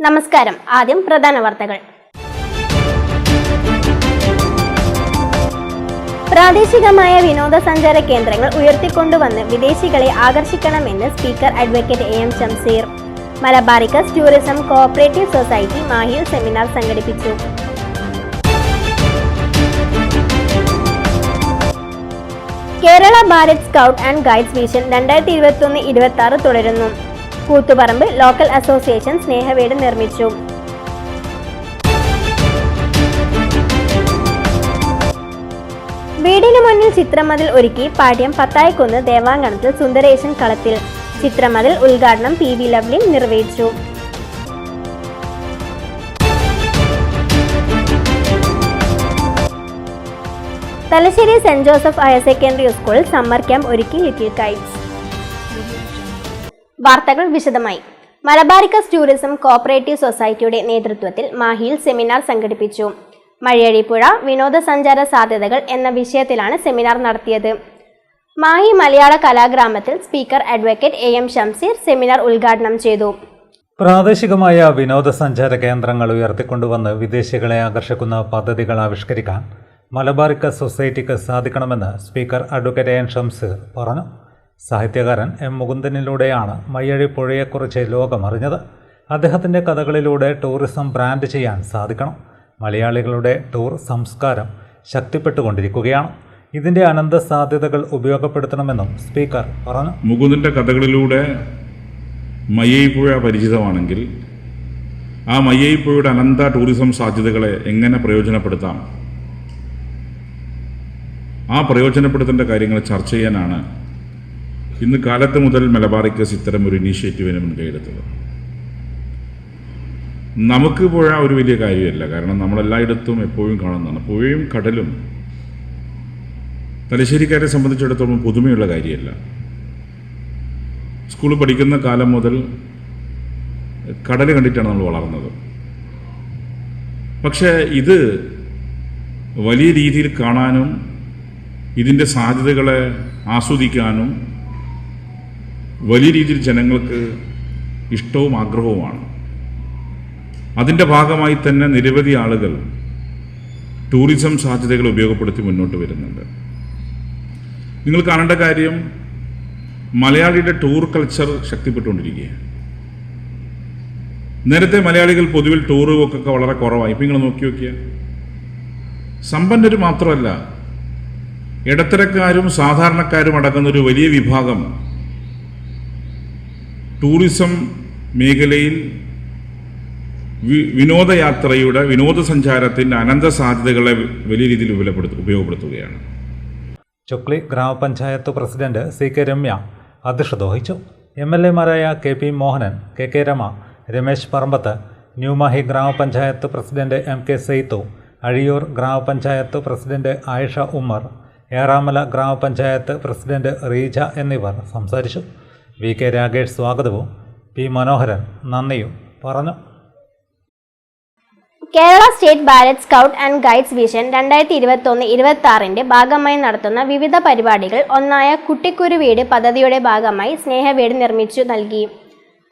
നമസ്കാരം. ആദ്യം പ്രധാന വാർത്തകൾ. പ്രാദേശികമായ വിനോദസഞ്ചാര കേന്ദ്രങ്ങൾ ഉയർത്തിക്കൊണ്ടുവന്ന് വിദേശികളെ ആകർഷിക്കണമെന്ന് speaker advocate A M Shamseer. Malabaricus tourism cooperative society മാഹിയിൽ സെമിനാർ സംഘടിപ്പിച്ചു. Kerala Bharat scout and guides vision 2021-26 തുടരുന്നു. കൂത്തുപറമ്പ് ലോക്കൽ അസോസിയേഷൻ സ്നേഹവീട് നിർമ്മിച്ചു. വീടിന് മുന്നിൽ ചിത്രമതിൽ ഒരുക്കി പാട്യം പത്തായക്കുന്ന് ദേവാങ്കണത്തിൽ സുന്ദരേശൻ കളത്തിൽ. ചിത്രമതിൽ ഉദ്ഘാടനം PV ലവ്ലി നിർവഹിച്ചു. Thalassery saint Joseph higher secondary സ്കൂളിൽ സമ്മർ ക്യാമ്പ് ഒരുക്കി ലിറ്റിൽ കൈറ്റ്സ്. വാർത്തകൾ വിശദമായി. മലബാറിക്കസ് ടൂറിസം കോഓപ്പറേറ്റീവ് സൊസൈറ്റിയുടെ നേതൃത്വത്തിൽ മാഹിയിൽ സെമിനാർ സംഘടിപ്പിച്ചു. മഴയഴിപ്പുഴ വിനോദസഞ്ചാര സാധ്യതകൾ എന്ന വിഷയത്തിലാണ് സെമിനാർ നടത്തിയത്. മാഹി മലയാള കലാഗ്രാമത്തിൽ speaker advocate A M Shamseer seminar ഉദ്ഘാടനം ചെയ്തു. പ്രാദേശികമായ വിനോദസഞ്ചാര കേന്ദ്രങ്ങൾ ഉയർത്തിക്കൊണ്ടുവന്ന് വിദേശികളെ ആകർഷിക്കുന്ന പദ്ധതികൾ ആവിഷ്കരിക്കാൻ മലബാറിക്കസ് സൊസൈറ്റിക്ക് സാധിക്കണമെന്ന് speaker advocate A M Shamseer പറഞ്ഞു. സാഹിത്യകാരൻ M. മുകുന്ദനിലൂടെയാണ് മയ്യഴിപ്പുഴയെക്കുറിച്ച് ലോകമറിഞ്ഞത്. അദ്ദേഹത്തിൻ്റെ കഥകളിലൂടെ ടൂറിസം ബ്രാൻഡ് ചെയ്യാൻ സാധിക്കണം. മലയാളികളുടെ ടൂർ സംസ്കാരം ശക്തിപ്പെട്ടുകൊണ്ടിരിക്കുകയാണ്. ഇതിൻ്റെ അനന്ത സാധ്യതകൾ ഉപയോഗപ്പെടുത്തണമെന്നും സ്പീക്കർ പറഞ്ഞു. മുകുന്ദൻ്റെ കഥകളിലൂടെ മയ്യഴിപ്പുഴ പരിചിതമാണെങ്കിൽ ആ മയ്യഴിപ്പുഴയുടെ അനന്ത ടൂറിസം സാധ്യതകളെ എങ്ങനെ പ്രയോജനപ്പെടുത്താം, ആ പ്രയോജനപ്പെടുത്തേണ്ട കാര്യങ്ങൾ ചർച്ച ചെയ്യാനാണ് ഇന്ന് കാലത്ത് മുതൽ മലബാറിക്കസ് ഇത്തരം ഒരു ഇനീഷ്യേറ്റീവിന് മുൻകൈയെടുത്തത്. നമുക്ക് പുഴ ഒരു വലിയ കാര്യമല്ല, കാരണം നമ്മളെല്ലായിടത്തും എപ്പോഴും കാണുന്നതാണ്. പുഴയും കടലും തലശ്ശേരിക്കാരെ സംബന്ധിച്ചിടത്തോളം പുതുമയുള്ള കാര്യമല്ല. സ്കൂളിൽ പഠിക്കുന്ന കാലം മുതൽ കടൽ കണ്ടിട്ടാണ് നമ്മൾ വളർന്നത്. പക്ഷേ ഇത് വലിയ രീതിയിൽ കാണാനും ഇതിൻ്റെ സാധ്യതകളെ ആസ്വദിക്കാനും വലിയ രീതിയിൽ ജനങ്ങൾക്ക് ഇഷ്ടവും ആഗ്രഹവുമാണ്. അതിൻ്റെ ഭാഗമായി തന്നെ നിരവധി ആളുകൾ ടൂറിസം സാധ്യതകൾ ഉപയോഗപ്പെടുത്തി മുന്നോട്ട് വരുന്നുണ്ട്. നിങ്ങൾ കാണേണ്ട കാര്യം, മലയാളിയുടെ ടൂർ കൾച്ചർ ശക്തിപ്പെട്ടുകൊണ്ടിരിക്കുകയാണ്. നേരത്തെ മലയാളികൾ പൊതുവിൽ ടൂറുമൊക്കെ വളരെ കുറവായി. ഇപ്പം നിങ്ങൾ നോക്കിയാൽ സമ്പന്നർ മാത്രമല്ല, ഇടത്തരക്കാരും സാധാരണക്കാരും അടങ്ങുന്നൊരു വലിയ വിഭാഗം ടൂറിസം മേഖലയിൽ വിനോദയാത്രയുടെ വിനോദസഞ്ചാരത്തിൻ്റെ അനന്ത സാധ്യതകളെ വലിയ രീതിയിൽ ഉപയോഗപ്പെടുത്തുകയാണ്. ചുക്ലി ഗ്രാമപഞ്ചായത്ത് പ്രസിഡന്റ് CK രമ്യ അധ്യക്ഷത വഹിച്ചു. MLA-മാരായ KP മോഹനൻ, KK രമ, രമേശ് പറമ്പത്ത്, ന്യൂമാഹി ഗ്രാമപഞ്ചായത്ത് പ്രസിഡന്റ് MK സെയ്ത്തു, അഴിയൂർ ഗ്രാമപഞ്ചായത്ത് പ്രസിഡന്റ് ആയിഷ ഉമ്മർ, ഏറാമല ഗ്രാമപഞ്ചായത്ത് പ്രസിഡന്റ് റീജ എന്നിവർ സംസാരിച്ചു. VK രാകേഷ് സ്വാഗതവും P. മനോഹരൻ നന്ദിയും പറഞ്ഞു. Kerala state Bharat scout and guides vision 2021-26 ഭാഗമായി നടത്തുന്ന വിവിധ പരിപാടികൾ ഒന്നായ കുട്ടിക്കുരുവീട് പദ്ധതിയുടെ ഭാഗമായി സ്നേഹവീട് നിർമ്മിച്ചു നൽകി.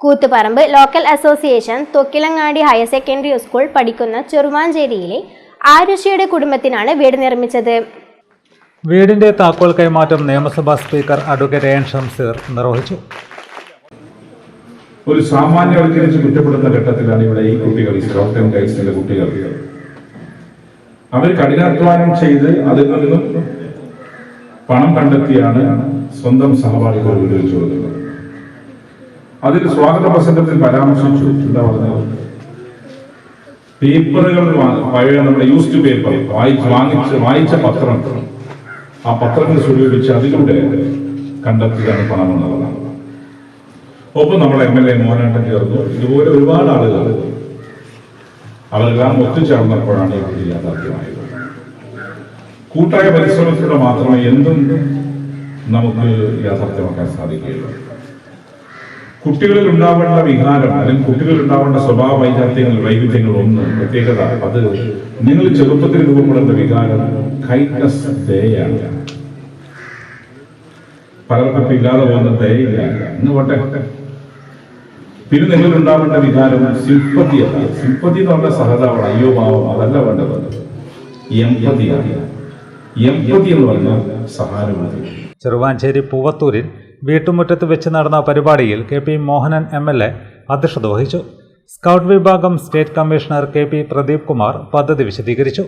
Koothuparamba local association Thokkilangadi higher secondary school പഠിക്കുന്ന ചെറുവാഞ്ചേരിയിലെ ആരുഷിയുടെ കുടുംബത്തിനാണ് വീട് നിർമ്മിച്ചത്. വീടിന്റെ താക്കോൽ കൈമാറ്റം നിയമസഭാ speaker advocate A M Shamseer നിർവഹിച്ചു. ഒരു സാമാന്യവൽക്കരിച്ച് കുറ്റപ്പെടുന്ന ഘട്ടത്തിലാണ് ഇവിടെ ഈ കുട്ടികൾ, ഈ സ്കൗട്ട് ആൻഡ് ഗൈഡ്സിന്റെ കുട്ടികൾ. അവർ കഠിനാധ്വാനം ചെയ്ത് അതിൽ നിന്നും പണം കണ്ടെത്തിയാണ് സ്വന്തം സഹപാഠികൾ ഉപയോഗിച്ചു കൊടുക്കുന്നത്. അതിൽ സ്വാഗത പ്രസംഗത്തിൽ പരാമർശിച്ചു, എന്താ പറഞ്ഞത്, പേപ്പറുകൾ പഴയ നമ്മുടെ യൂസ്ഡ് പേപ്പർ വായിച്ച പത്രം, ആ പത്രങ്ങൾ സ്വരൂപിച്ച് അതിലൂടെ കണ്ടെത്തിയാണ് പണം എന്നുള്ളതാണ്. ഒപ്പം നമ്മുടെ MLA മോഹനേട്ടൻ ചേർന്നു. ഇതുപോലെ ഒരുപാട് ആളുകൾ അവരെല്ലാം ഒത്തുചേർന്നപ്പോഴാണ് ഈ യാഥാർത്ഥ്യമായത്. കൂട്ടായ പരിശ്രമത്തിലൂടെ മാത്രമേ എന്തും നമുക്ക് യാഥാർത്ഥ്യമാക്കാൻ സാധിക്കുകയുള്ളൂ. കുട്ടികളിൽ ഉണ്ടാവേണ്ട വികാരം അല്ലെങ്കിൽ കുട്ടികളിൽ ഉണ്ടാവേണ്ട സ്വഭാവ വൈവിധ്യങ്ങൾ ഒന്ന് പ്രത്യേകത, അത് നിങ്ങൾ ചെറുപ്പത്തിൽ രൂപപ്പെടുന്ന വികാരം കൈൻഡ്നസ്, ദയയാണ്. പലർക്കും ഇല്ലാതെ പോകുന്ന ദയയില്ല എന്ന് പോട്ടെ. പിന്നെ നിങ്ങളിലുണ്ടാവേണ്ട വികാരം സിംപതി അല്ല. സിംപതി എന്ന് പറഞ്ഞ സഹതാപം, അയ്യോ പാവം, അതല്ല വേണ്ടത്. എംപതിയാണ്. എംപതി എന്ന് പറഞ്ഞാൽ സഹാനുഭൂതി. ചെറുവാഞ്ചേരി പൂവത്തൂരിൽ വീട്ടുമുറ്റത്ത് വെച്ച് നടന്ന പരിപാടിയിൽ KP മോഹനൻ MLA അധ്യക്ഷത വഹിച്ചു. സ്കൗട്ട് വിഭാഗം state commissioner KP Pradeep Kumar പദ്ധതി വിശദീകരിച്ചു.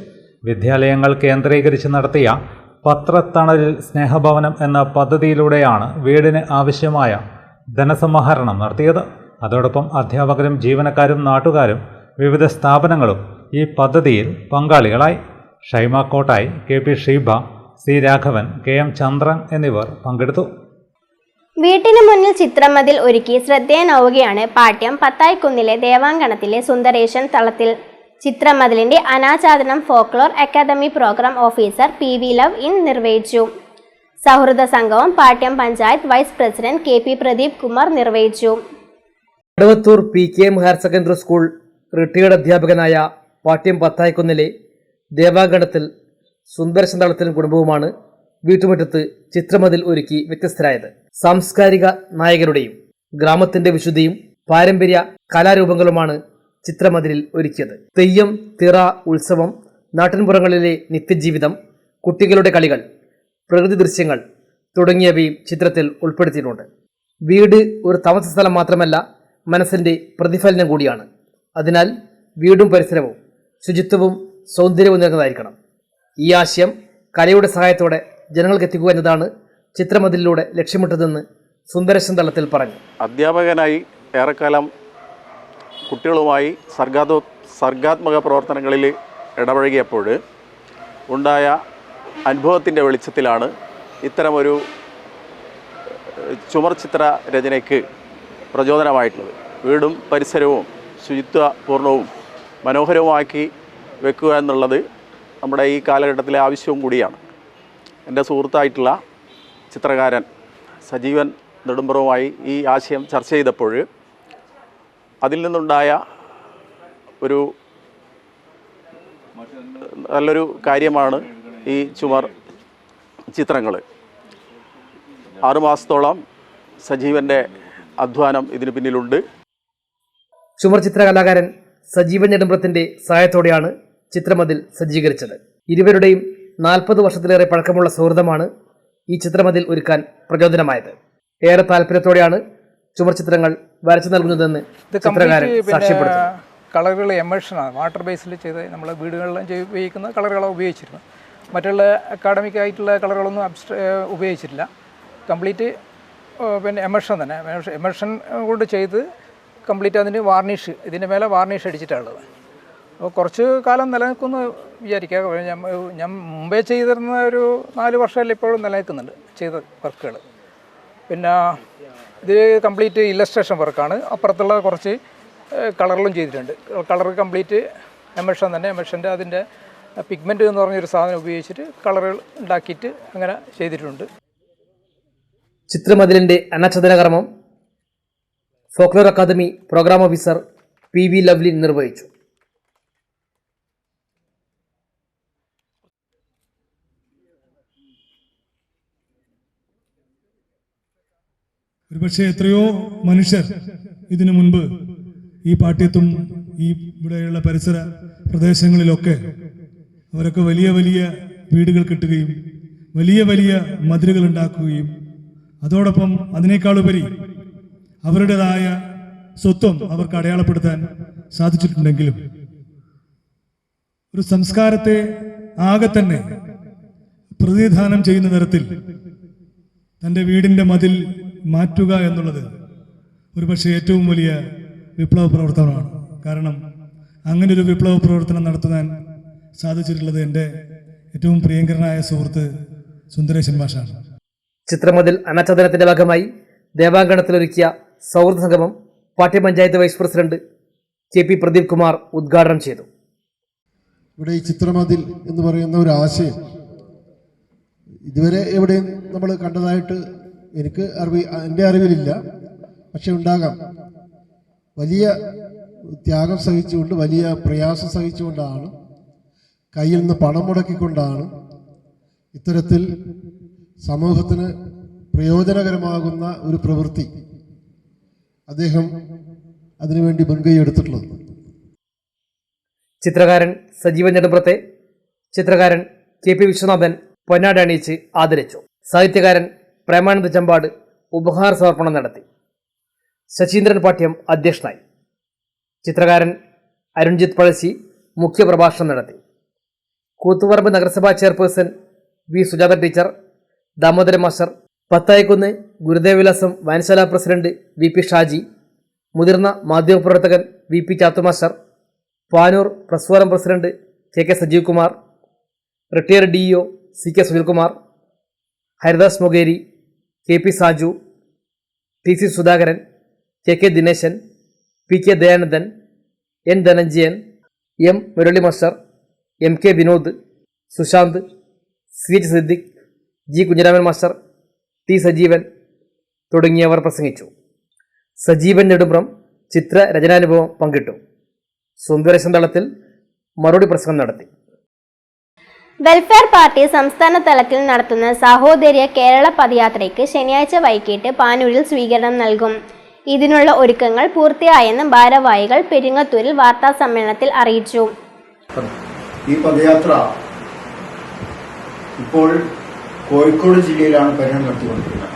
വിദ്യാലയങ്ങൾ കേന്ദ്രീകരിച്ച് നടത്തിയ പത്രത്തണലിൽ സ്നേഹഭവനം എന്ന പദ്ധതിയിലൂടെയാണ് വീടിന് ആവശ്യമായ ധനസമാഹരണം നടത്തിയത്. അതോടൊപ്പം അധ്യാപകരും ജീവനക്കാരും നാട്ടുകാരും വിവിധ സ്ഥാപനങ്ങളും ഈ പദ്ധതിയിൽ പങ്കാളികളായി. Shaima Kottayi, KP Sheeba, C Raghavan, KM ചന്ദ്രൻ എന്നിവർ പങ്കെടുത്തു. വീട്ടിന് മുന്നിൽ ചിത്രമതിൽ ഒരുക്കി ശ്രദ്ധേയനാവുകയാണ് പാട്യം പത്തായിക്കുന്നിലെ ദേവാങ്കണത്തിലെ സുന്ദരേശൻ തളത്തിൽ. ചിത്രമതിലിന്റെ അനാച്ഛാദനം folklore academy programme officer PV Lav നിർവഹിച്ചു. സൗഹൃദ സംഘവും Pattiam panchayat vice president KP Pradeep Kumar നിർവഹിച്ചു. Kadavathur PKM higher secondary school retired അധ്യാപകനായ പാട്യം പത്തായിക്കുന്നിലെ ദേവാങ്കണത്തിൽ സുന്ദരേശൻ തളത്തിലും കുടുംബവുമാണ് വീട്ടുമുറ്റത്ത് ചിത്രമതിൽ ഒരുക്കി വ്യത്യസ്തരായത്. സാംസ്കാരിക നായകരുടെയും ഗ്രാമത്തിന്റെ വിശുദ്ധിയും പാരമ്പര്യ കലാരൂപങ്ങളുമാണ് ചിത്രമതിലിൽ ഒരുക്കിയത്. തെയ്യം, തിറ, ഉത്സവം, നാട്ടിൻപുറങ്ങളിലെ നിത്യജീവിതം, കുട്ടികളുടെ കളികൾ, പ്രകൃതി ദൃശ്യങ്ങൾ തുടങ്ങിയവയും ചിത്രത്തിൽ ഉൾപ്പെടുത്തിയിട്ടുണ്ട്. വീട് ഒരു താമസ സ്ഥലം മാത്രമല്ല, മനസ്സിന്റെ പ്രതിഫലനം കൂടിയാണ്. അതിനാൽ വീടും പരിസരവും ശുചിത്വവും സൗന്ദര്യവും നിറഞ്ഞതായിരിക്കണം. ഈ ആശയം കലയുടെ സഹായത്തോടെ ജനങ്ങൾക്ക് എത്തിക്കുക എന്നതാണ് ചിത്രമതിലിലൂടെ ലക്ഷ്യമിട്ടതെന്ന് സുന്ദരേശൻ തളത്തിൽ പറഞ്ഞു. അധ്യാപകനായി ഏറെക്കാലം കുട്ടികളുമായി സർഗാത്മക പ്രവർത്തനങ്ങളിൽ ഇടപഴകിയപ്പോൾ ഉണ്ടായ അനുഭവത്തിൻ്റെ വെളിച്ചത്തിലാണ് ഇത്തരമൊരു ചുമർ ചിത്ര രചനയ്ക്ക് പ്രചോദനമായിട്ടുള്ളത്. വീടും പരിസരവും ശുചിത്വപൂർണവും മനോഹരവുമാക്കി വെക്കുക എന്നുള്ളത് നമ്മുടെ ഈ കാലഘട്ടത്തിലെ ആവശ്യവും കൂടിയാണ്. എൻ്റെ സുഹൃത്തായിട്ടുള്ള ചിത്രകാരൻ സജീവൻ നെടുമ്പുറവുമായി ഈ ആശയം ചർച്ച ചെയ്തപ്പോൾ അതിൽ നിന്നുണ്ടായ ഒരു നല്ലൊരു കാര്യമാണ് ഈ ചുമർ ചിത്രങ്ങൾ. 6 മാസത്തോളം സജീവൻ്റെ അധ്വാനം ഇതിന് പിന്നിലുണ്ട്. ചുമർ ചിത്ര കലാകാരൻ സജീവൻ നെടുമ്പ്രത്തിന്റെ സഹായത്തോടെയാണ് ചിത്രമതിൽ സജ്ജീകരിച്ചത്. ഇരുവരുടെയും 40 വർഷത്തിലേറെ പഴക്കമുള്ള സൗഹൃദമാണ് ഈ ചിത്രമതിൽ ഒരുക്കാൻ പ്രചോദനമായത്. ഏറെ താല്പര്യത്തോടെയാണ് ചുമർ ചിത്രങ്ങൾ വരച്ചു നൽകുന്നതെന്ന് ചിത്രകാരൻ സാക്ഷ്യപ്പെടുത്തി. കളറുകൾ എമേഷനാണ്, വാട്ടർ ബേസിൽ ചെയ്ത് നമ്മൾ വീടുകളിലും ഉപയോഗിക്കുന്ന കളറുകളാണ് ഉപയോഗിച്ചിരുന്നത്. മറ്റുള്ള അക്കാഡമിക് ആയിട്ടുള്ള കളറുകളൊന്നും ഉപയോഗിച്ചിട്ടില്ല. കംപ്ലീറ്റ് പിന്നെ എമേഷൻ തന്നെ, എമേഷൻ കൊണ്ട് ചെയ്ത് കംപ്ലീറ്റ് അതിന് വാർണിഷ്, ഇതിൻ്റെ മേലെ വാർണിഷ് അടിച്ചിട്ടുള്ളത്. അപ്പോൾ കുറച്ച് കാലം നിലനിൽക്കുമെന്ന് വിചാരിക്കുക. ഞാൻ മുമ്പേ ചെയ്തിരുന്ന ഒരു 4 വർഷമല്ല ഇപ്പോഴും നിലനിൽക്കുന്നുണ്ട് ചെയ്ത വർക്കുകൾ. പിന്നെ ഇത് കംപ്ലീറ്റ് ഇല്ലസ്ട്രേഷൻ വർക്കാണ്. അപ്പുറത്തുള്ള കുറച്ച് കളറിലും ചെയ്തിട്ടുണ്ട്. കളർ കംപ്ലീറ്റ് എമേഷൻ തന്നെ, എമേഷൻ്റെ അതിൻ്റെ പിഗ്മെൻറ്റ് എന്ന് പറഞ്ഞൊരു സാധനം ഉപയോഗിച്ചിട്ട് കളറുകൾ ഉണ്ടാക്കിയിട്ട് അങ്ങനെ ചെയ്തിട്ടുണ്ട്. ചിത്രമതിലിൻ്റെ അനാച്ഛാദന കർമ്മം folklore academy programme officer PV Lovely നിർവഹിച്ചു. ഒരുപക്ഷെ എത്രയോ മനുഷ്യർ ഇതിനു മുൻപ് ഈ പാട്യത്തും ഈ ഇവിടെയുള്ള പരിസര പ്രദേശങ്ങളിലൊക്കെ അവരൊക്കെ വലിയ വലിയ വീടുകൾ കെട്ടുകയും വലിയ വലിയ മതിലുകൾ ഉണ്ടാക്കുകയും അതോടൊപ്പം അതിനേക്കാളുപരി അവരുടേതായ സ്വത്വം അവർക്ക് അടയാളപ്പെടുത്താൻ സാധിച്ചിട്ടുണ്ടെങ്കിലും ഒരു സംസ്കാരത്തെ ആകെ തന്നെ പ്രതിനിധാനം ചെയ്യുന്ന തരത്തിൽ തൻ്റെ വീടിൻ്റെ മതിൽ മാറ്റുക എന്നുള്ളത് ഒരുപക്ഷെ ഏറ്റവും വലിയ വിപ്ലവ പ്രവർത്തനമാണ്. കാരണം അങ്ങനെ ഒരു വിപ്ലവ പ്രവർത്തനം നടത്താൻ സാധിച്ചിട്ടുള്ളത് എൻ്റെ ഏറ്റവും പ്രിയങ്കരനായ സുഹൃത്ത് സുന്ദരേശൻ മാഷാണ്. ചിത്രമതിൽ അനാച്ഛാദനത്തിന്റെ ഭാഗമായി ദേവാങ്കണത്തിലൊരുക്കിയ സൗഹൃദ സംഗമം Pattiam panchayat vice president KP Pradeep Kumar ഉദ്ഘാടനം ചെയ്തു. ഇവിടെ ഈ ചിത്രമതിൽ എന്ന് പറയുന്ന ഒരു ആശയം ഇതുവരെ എവിടെയും നമ്മൾ കണ്ടതായിട്ട് എൻ്റെ അറിവിലില്ല. പക്ഷെ ഉണ്ടാകാം. വലിയ ത്യാഗം സഹിച്ചുകൊണ്ട്, വലിയ പ്രയാസം സഹിച്ചുകൊണ്ടാണ്, കയ്യിൽ നിന്ന് പണം മുടക്കിക്കൊണ്ടാണ് ഇത്തരത്തിൽ സമൂഹത്തിന് പ്രയോജനകരമാകുന്ന ഒരു പ്രവൃത്തി അദ്ദേഹം അതിനുവേണ്ടി മുൻകൈ എടുത്തിട്ടുള്ളത്. ചിത്രകാരൻ സജീവൻ നെടുമ്പ്രത്തെ ചിത്രകാരൻ KP വിശ്വനാഥൻ പൊന്നാട അണിയിച്ച് ആദരിച്ചു. സാഹിത്യകാരൻ പ്രേമാനന്ദ ചമ്പാട് ഉപഹാര സമർപ്പണം നടത്തി. ശശീന്ദ്രൻ പാട്യം അധ്യക്ഷനായി. ചിത്രകാരൻ അരുൺജിത്ത് പഴശ്ശി മുഖ്യപ്രഭാഷണം നടത്തി. കൂത്തുപറമ്പ് നഗരസഭാ chairperson V. Sujatha teacher, Damodaran master, Pathayikunnu ഗുരുദേവവിലാസം വായനശാല പ്രസിഡന്റ് VP ഷാജി, മുതിർന്ന മാധ്യമപ്രവർത്തകൻ VP ചാത്തുമാസ്റ്റർ, Panoor press forum president KK Sajeev Kumar, retired DEO CK Sunilkumar, Haridas Mogeri, KP Saju, TC Sudhakaran, KK Dineshan, PK Dayanandan, N Dhananjayan, M Murali master, MK Vinod, Sushanth, CH Siddique, G Kunhiraman master, T Sajeevan തുടങ്ങിയവർ പ്രസംഗിച്ചു. സജീവൻ നെടുമ്പ്രം ചിത്ര രചനാനുഭവം പങ്കിട്ടു. സുന്ദരേശൻ തളത്തിൽ മറുപടി പ്രസംഗം നടത്തി. വെൽഫെയർ പാർട്ടി സംസ്ഥാന തലത്തിൽ നടത്തുന്ന സാഹോദര്യ കേരള പദയാത്രയ്ക്ക് ശനിയാഴ്ച വൈകിട്ട് പാനൂരിൽ സ്വീകരണം നൽകും. ഇതിനുള്ള ഒരുക്കങ്ങൾ പൂർത്തിയായെന്ന് ഭാരവാഹികൾ പെരിങ്ങത്തൂരിൽ വാർത്താസമ്മേളനത്തിൽ അറിയിച്ചു. ഈ പദയാത്ര ഇപ്പോൾ കോഴിക്കോട് ജില്ലയിലാണ് പര്യടനം നടത്തിക്കൊണ്ടിരിക്കുന്നത്.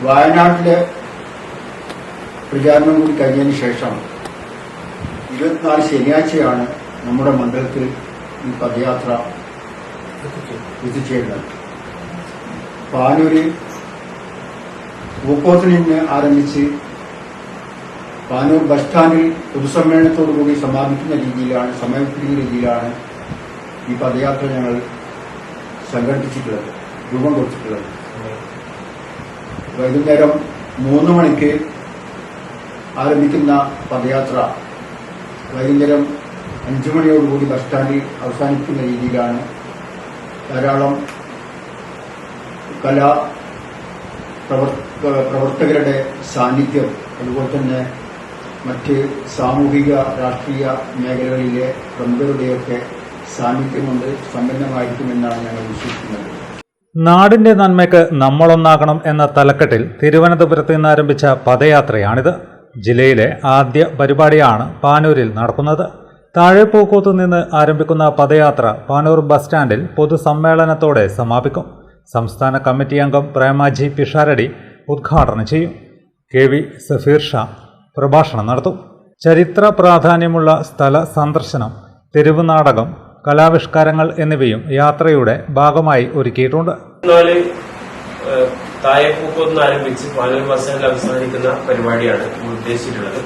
വയനാട്ടിലെ പ്രചാരണം കൂടി കഴിഞ്ഞതിന് ശേഷം 24 ശനിയാഴ്ചയാണ് നമ്മുടെ മണ്ഡലത്തിൽ ഈ പദയാത്ര എത്തിച്ചേരുന്നത്. പാനൂര് പൂക്കോത്തിൽ നിന്ന് ആരംഭിച്ച് പാനൂർ ബസ് സ്റ്റാൻഡിൽ പൊതുസമ്മേളനത്തോടുകൂടി സമാപിക്കുന്ന രീതിയിലാണ് ഈ പദയാത്ര ഞങ്ങൾ സംഘടിപ്പിച്ചിട്ടുള്ളത്, രൂപം കൊടുത്തിട്ടുള്ളത്. വൈകുന്നേരം 3 മണിക്ക് ആരംഭിക്കുന്ന പദയാത്ര വൈകുന്നേരം 5 മണിയോടുകൂടി ബസ് സ്റ്റാൻഡിൽ അവസാനിക്കുന്ന രീതിയിലാണ്. ധാരാളം പ്രവർത്തകരുടെ സാന്നിധ്യം, അതുപോലെ തന്നെ മറ്റ് സാമൂഹിക രാഷ്ട്രീയ മേഖലകളിലെ പ്രമുഖരുടെയൊക്കെ സാന്നിധ്യം കൊണ്ട് സമ്പന്നമായിരിക്കുമെന്നാണ് ഞങ്ങൾ വിശ്വസിക്കുന്നത്. നാടിന്റെ നന്മയ്ക്ക് നമ്മളൊന്നാകണം എന്ന തലക്കെട്ടിൽ തിരുവനന്തപുരത്ത് നിന്ന് ആരംഭിച്ച പദയാത്രയാണിത്. ജില്ലയിലെ ആദ്യ പരിപാടിയാണ് പാനൂരിൽ നടക്കുന്നത്. താഴെപ്പൂക്കോത്തു നിന്ന് ആരംഭിക്കുന്ന പദയാത്ര പാനൂർ ബസ് സ്റ്റാൻഡിൽ പൊതുസമ്മേളനത്തോടെ സമാപിക്കും. സംസ്ഥാന കമ്മിറ്റി അംഗം പ്രേമാജി പിഷാരടി ഉദ്ഘാടനം ചെയ്യും. KV സഫീർ ഷാ പ്രഭാഷണം നടത്തും. ചരിത്ര പ്രാധാന്യമുള്ള സ്ഥല സന്ദർശനം, തെരുവ് നാടകം, കലാവിഷ്കാരങ്ങൾ എന്നിവയും യാത്രയുടെ ഭാഗമായി ഒരുക്കിയിട്ടുണ്ട്. താഴെപ്പൂക്കോത്ത് ആരംഭിച്ച് പാനൂർ ബസ് സ്റ്റാൻഡിൽ അവസാനിക്കുന്ന പരിപാടിയാണ് ഉദ്ദേശിച്ചിട്ടുള്ളത്.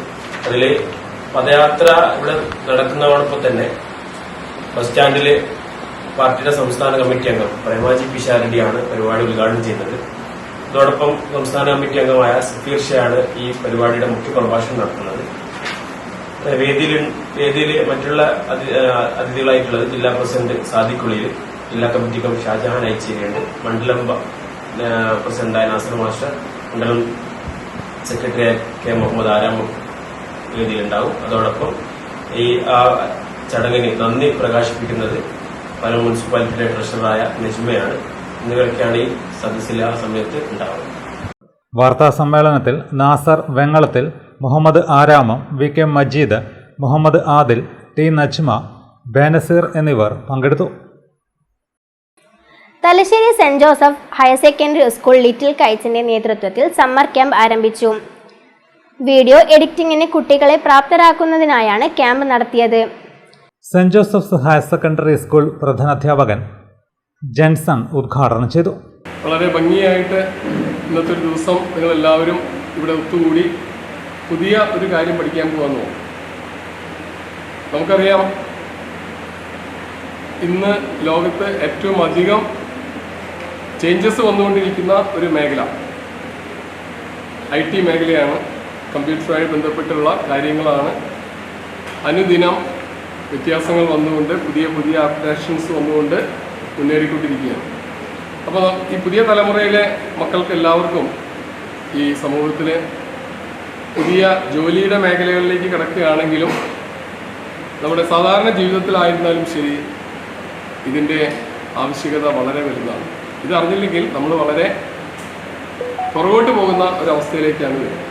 അതിൽ പദയാത്ര ഇവിടെ നടക്കുന്നതോടൊപ്പം തന്നെ ബസ് സ്റ്റാൻഡില് പാർട്ടിയുടെ സംസ്ഥാന കമ്മിറ്റി അംഗം പ്രേമാജി പിഷാരടിയാണ് പരിപാടി ഉദ്ഘാടനം ചെയ്യുന്നത്. അതോടൊപ്പം സംസ്ഥാന കമ്മിറ്റി അംഗമായ സഫീർ ഷയാണ് ഈ പരിപാടിയുടെ മുഖ്യ പ്രഭാഷണം നടത്തുന്നത്. വേദിയിൽ മറ്റുള്ള അതിഥികളായിട്ടുള്ളത് ജില്ലാ പ്രസിഡന്റ് സാദിഖ് ഉളിയിൽ, ജില്ലാ കമ്മിറ്റി അംഗം ഷാജഹാൻ ഐച്ചേരിയുണ്ട്, മണ്ഡലം പ്രസിഡന്റായ നാസർ മാസ്റ്റർ, മണ്ഡലം സെക്രട്ടറി K മുഹമ്മദ് ആരാം വേദിയിലുണ്ടാവും. അതോടൊപ്പം ഈ ചടങ്ങിന് നന്ദി പ്രകാശിപ്പിക്കുന്നത് പാനൂർ മുനിസിപ്പാലിറ്റിയിലെ ട്രഷററായ നജ്മയാണ്. എന്നിവരൊക്കെയാണ് ഈ സദസ്സിൽ ആ സമയത്ത് ഉണ്ടാവുന്നത്. വാർത്താ സമ്മേളനത്തിൽ നാസർ വെങ്ങളത്തിൽ, മുഹമ്മദ് ആരാമം, VK മജീദ്, മുഹമ്മദ് ആദിൽ, T നജ്മ, ബേനസീർ എന്നിവർ പങ്കെടുത്തു. Thalassery saint Joseph higher secondary school little കൈറ്റ്സിന്റെ നേതൃത്വത്തിൽ സമ്മർ ക്യാമ്പ് ആരംഭിച്ചു. വീഡിയോ എഡിറ്റിംഗിന് കുട്ടികളെ പ്രാപ്തരാക്കുന്നതിനായാണ് ക്യാമ്പ് നടത്തിയത്. Saint Joseph's higher secondary school പ്രധാനാധ്യാപകൻ ജെൻസൺ ഉദ്ഘാടനം ചെയ്തു. വളരെ ഭംഗിയായിട്ട് ഇന്നത്തെ ഒരു ദിവസം നിങ്ങളെല്ലാവരും ഇവിടെ ഒത്തുകൂടി പുതിയ ഒരു കാര്യം പഠിക്കാൻ പോകുന്നു. നമുക്കറിയാം, ഇന്ന് ലോകത്ത് ഏറ്റവും അധികം ചേഞ്ചസ് വന്നുകൊണ്ടിരിക്കുന്ന ഒരു മേഖല IT മേഖലയാണ്. കമ്പ്യൂട്ടറുമായി ബന്ധപ്പെട്ടുള്ള കാര്യങ്ങളാണ്. അനുദിനം വ്യത്യാസങ്ങൾ വന്നുകൊണ്ട് പുതിയ അപ്ഡേഷൻസ് വന്നുകൊണ്ട് മുന്നേറിക്കൊണ്ടിരിക്കുകയാണ്. അപ്പോൾ ഈ പുതിയ തലമുറയിലെ മക്കൾക്ക് എല്ലാവർക്കും ഈ സമൂഹത്തിൽ പുതിയ ജോലിയുടെ മേഖലകളിലേക്ക് കിടക്കുകയാണെങ്കിലും നമ്മുടെ സാധാരണ ജീവിതത്തിലായിരുന്നാലും ശരി ഇതിൻ്റെ ആവശ്യകത വളരെ വലുതാണ്. ഇതറിഞ്ഞില്ലെങ്കിൽ നമ്മൾ വളരെ പുറകോട്ട് പോകുന്ന ഒരവസ്ഥയിലേക്കാണ് വരുന്നത്.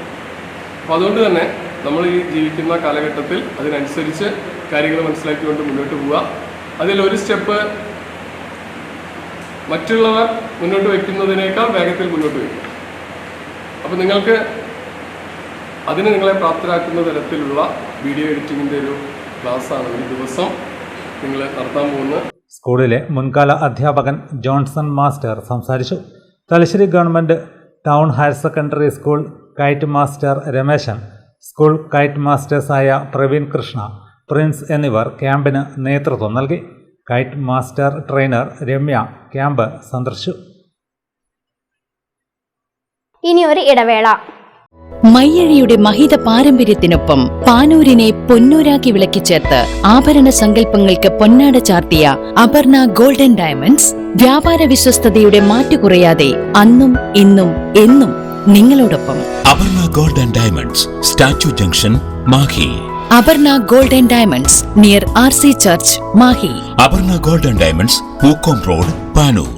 അപ്പോൾ അതുകൊണ്ട് തന്നെ നമ്മൾ ഈ ജീവിക്കുന്ന കാലഘട്ടത്തിൽ അതിനനുസരിച്ച് കാര്യങ്ങൾ മനസ്സിലാക്കിക്കൊണ്ട് മുന്നോട്ട് പോവുക. അതിലൊരു സ്റ്റെപ്പ് മറ്റുള്ളവർ മുന്നോട്ട് വയ്ക്കുന്നതിനേക്കാൾ വേഗത്തിൽ മുന്നോട്ട് വയ്ക്കുക. അപ്പോൾ നിങ്ങൾക്ക് അതിന് നിങ്ങളെ പ്രാപ്തരാക്കുന്ന തരത്തിലുള്ള വീഡിയോ എഡിറ്റിങ്ങിൻ്റെ ഒരു ക്ലാസ്സാണ് ഒരു ദിവസം നിങ്ങൾ നടത്താൻ പോകുന്നത്. സ്കൂളിലെ മുൻകാല അധ്യാപകൻ ജോൺസൺ മാസ്റ്റർ സംസാരിച്ചു. Thalassery government town higher secondary school kite master Rameshan, school kite മാസ്റ്റേഴ്സായ പ്രവീൺ കൃഷ്ണ, പ്രിൻസ് എന്നിവർ ക്യാമ്പിന് നേതൃത്വം നൽകി. Kite master trainer Ramya camp സന്ദർശിച്ചു. ഇനി ഒരു ഇടവേള. മയ്യഴിയുടെ മഹിത പാരമ്പര്യത്തിനൊപ്പം പാനൂരിനെ പൊന്നൂരാക്കി വിളക്കിച്ചേർത്ത് ആഭരണ സങ്കല്പങ്ങൾക്ക് പൊന്നാട ചാർത്തിയ അപർണ ഗോൾഡൻ ഡയമണ്ട്സ് വ്യാപാര വിശ്വസ്തയുടെ മാറ്റുകുറയാതെ അന്നും ഇന്നും എന്നും നിങ്ങളോടൊപ്പം. Aparna golden diamonds, statue junction, Mahe. Aparna golden diamonds near RC church, Mahe. Aparna golden diamonds, Pookkom road, Panoor.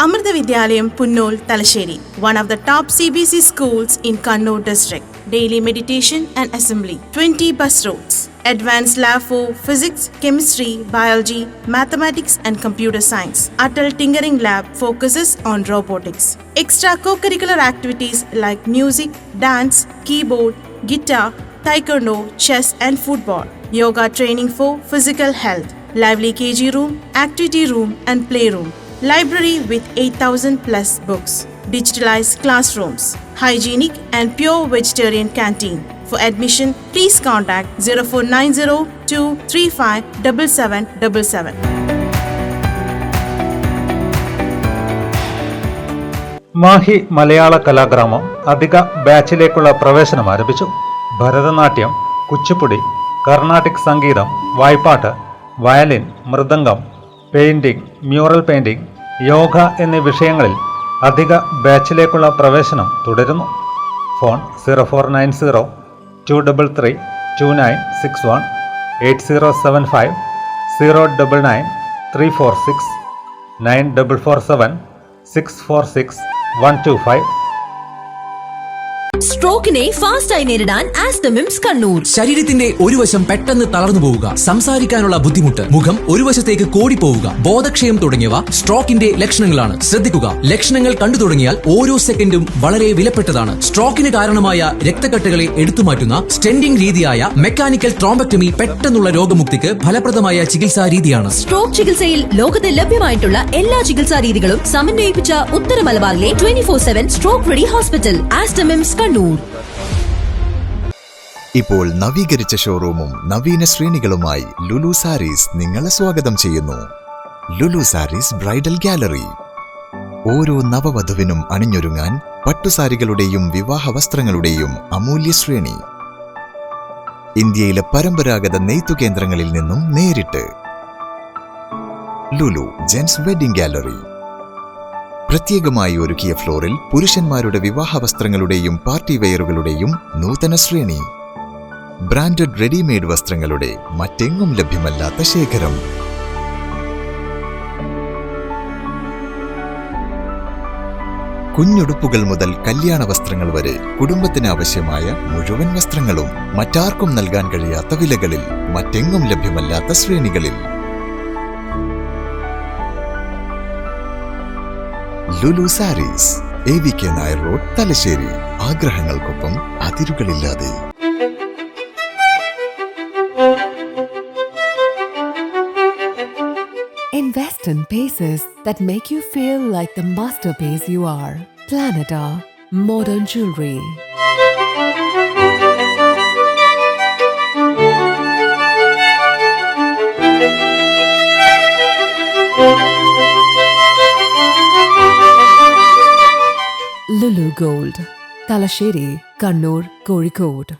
Amrita Vidyalayam, Punnol, Talasheri, one of the top CBC schools in Kannur district. Daily meditation and assembly, 20 bus routes, advanced lab for physics, chemistry, biology, mathematics and computer science. Atal Tinkering Lab focuses on robotics. Extra co-curricular activities like music, dance, keyboard, guitar, taekwondo, chess and football. Yoga training for physical health. Lively KG room, activity room and playroom. Library with 8,000 plus books. Digitalized classrooms. Hygienic and pure vegetarian canteen. For admission, please contact 0490-235-7777. Mahe മലയാള കലാഗ്രാമം അധിക ബാച്ചിലേക്കുള്ള പ്രവേശനം ആരംഭിച്ചു. ഭരതനാട്യം, കുച്ചിപ്പുടി, കർണാട്ടിക് സംഗീതം, വായ്പാട്ട്, violin, mridangam, painting, mural painting, yoga എന്നീ വിഷയങ്ങളിൽ അധിക ബാച്ചിലേക്കുള്ള പ്രവേശനം തുടരുന്നു. ഫോൺ 0490-233-2961, 8075-099-346, 9447-646-125. സ്ട്രോക്കിനെ ഫാസ്റ്റായി നേരിടാൻ ആസ്റ്റമിംസ് കണ്ണൂർ. ശരീരത്തിന്റെ ഒരു വശം പെട്ടെന്ന് തളർന്നു പോവുക, സംസാരിക്കാനുള്ള ബുദ്ധിമുട്ട്, മുഖം ഒരു വശത്തേക്ക് കോടിപ്പോവുക, ബോധക്ഷയം തുടങ്ങിയവ സ്ട്രോക്കിന്റെ ലക്ഷണങ്ങളാണ്. ശ്രദ്ധിക്കുക, ലക്ഷണങ്ങൾ കണ്ടു തുടങ്ങിയാൽ ഓരോ സെക്കൻഡും വളരെ വിലപ്പെട്ടതാണ്. സ്ട്രോക്കിന് കാരണമായ രക്തക്കെട്ടുകളെ എടുത്തുമാറ്റുന്ന സ്റ്റെൻഡിംഗ് രീതിയായ മെക്കാനിക്കൽ ട്രോംബക്ടമി പെട്ടെന്നുള്ള രോഗമുക്തിക്ക് ഫലപ്രദമായ ചികിത്സാ രീതിയാണ്. സ്ട്രോക്ക് ചികിത്സയിൽ ലോകത്ത് ലഭ്യമായിട്ടുള്ള എല്ലാ ചികിത്സാ രീതികളും സമന്വയിപ്പിച്ച ഉത്തര മലബാറിലെ 24/7 stroke ready hospital Aster MIMS Kannur. ഇപ്പോൾ നവീകരിച്ച ഷോറൂമും നവീന ശ്രേണികളുമായി ലുലു സാരീസ് നിങ്ങളെ സ്വാഗതം ചെയ്യുന്നു. Lulu Sarees bridal gallery. ഓരോ നവവധുവിനും അണിഞ്ഞൊരുങ്ങാൻ പട്ടുസാരികളുടെയും വിവാഹ വസ്ത്രങ്ങളുടെയും അമൂല്യ ശ്രേണി. ഇന്ത്യയിലെ പരമ്പരാഗത നെയ്ത്തു കേന്ദ്രങ്ങളിൽ നിന്നും നേരിട്ട്. Lulu gents wedding gallery. പ്രത്യേകമായി ഒരുക്കിയ ഫ്ലോറിൽ പുരുഷന്മാരുടെ വിവാഹ വസ്ത്രങ്ങളുടെയും പാർട്ടി വെയറുകളുടെയും നൂതന ശ്രേണി. ബ്രാൻഡഡ് റെഡിമെയ്ഡ് വസ്ത്രങ്ങളുടെ മറ്റെങ്ങും ലഭ്യമല്ലാത്ത ശേഖരം. കുഞ്ഞുടുപ്പുകൾ മുതൽ കല്യാണ വസ്ത്രങ്ങൾ വരെ കുടുംബത്തിന് ആവശ്യമായ മുഴുവൻ വസ്ത്രങ്ങളും മറ്റാർക്കും നൽകാൻ കഴിയാത്ത വിലകളിൽ, മറ്റെങ്ങും ലഭ്യമല്ലാത്ത ശ്രേണികളിൽ. Lulu sarees, AVK Nair road, Thalassery. ആഗ്രഹങ്ങൾക്കൊപ്പം അതിരുകളില്ലാതെ. Invest in pieces that make you feel like the masterpiece you are. Planeta Modern Jewelry. Lulu Gold, Talasheri, Kannur, Kozhikode.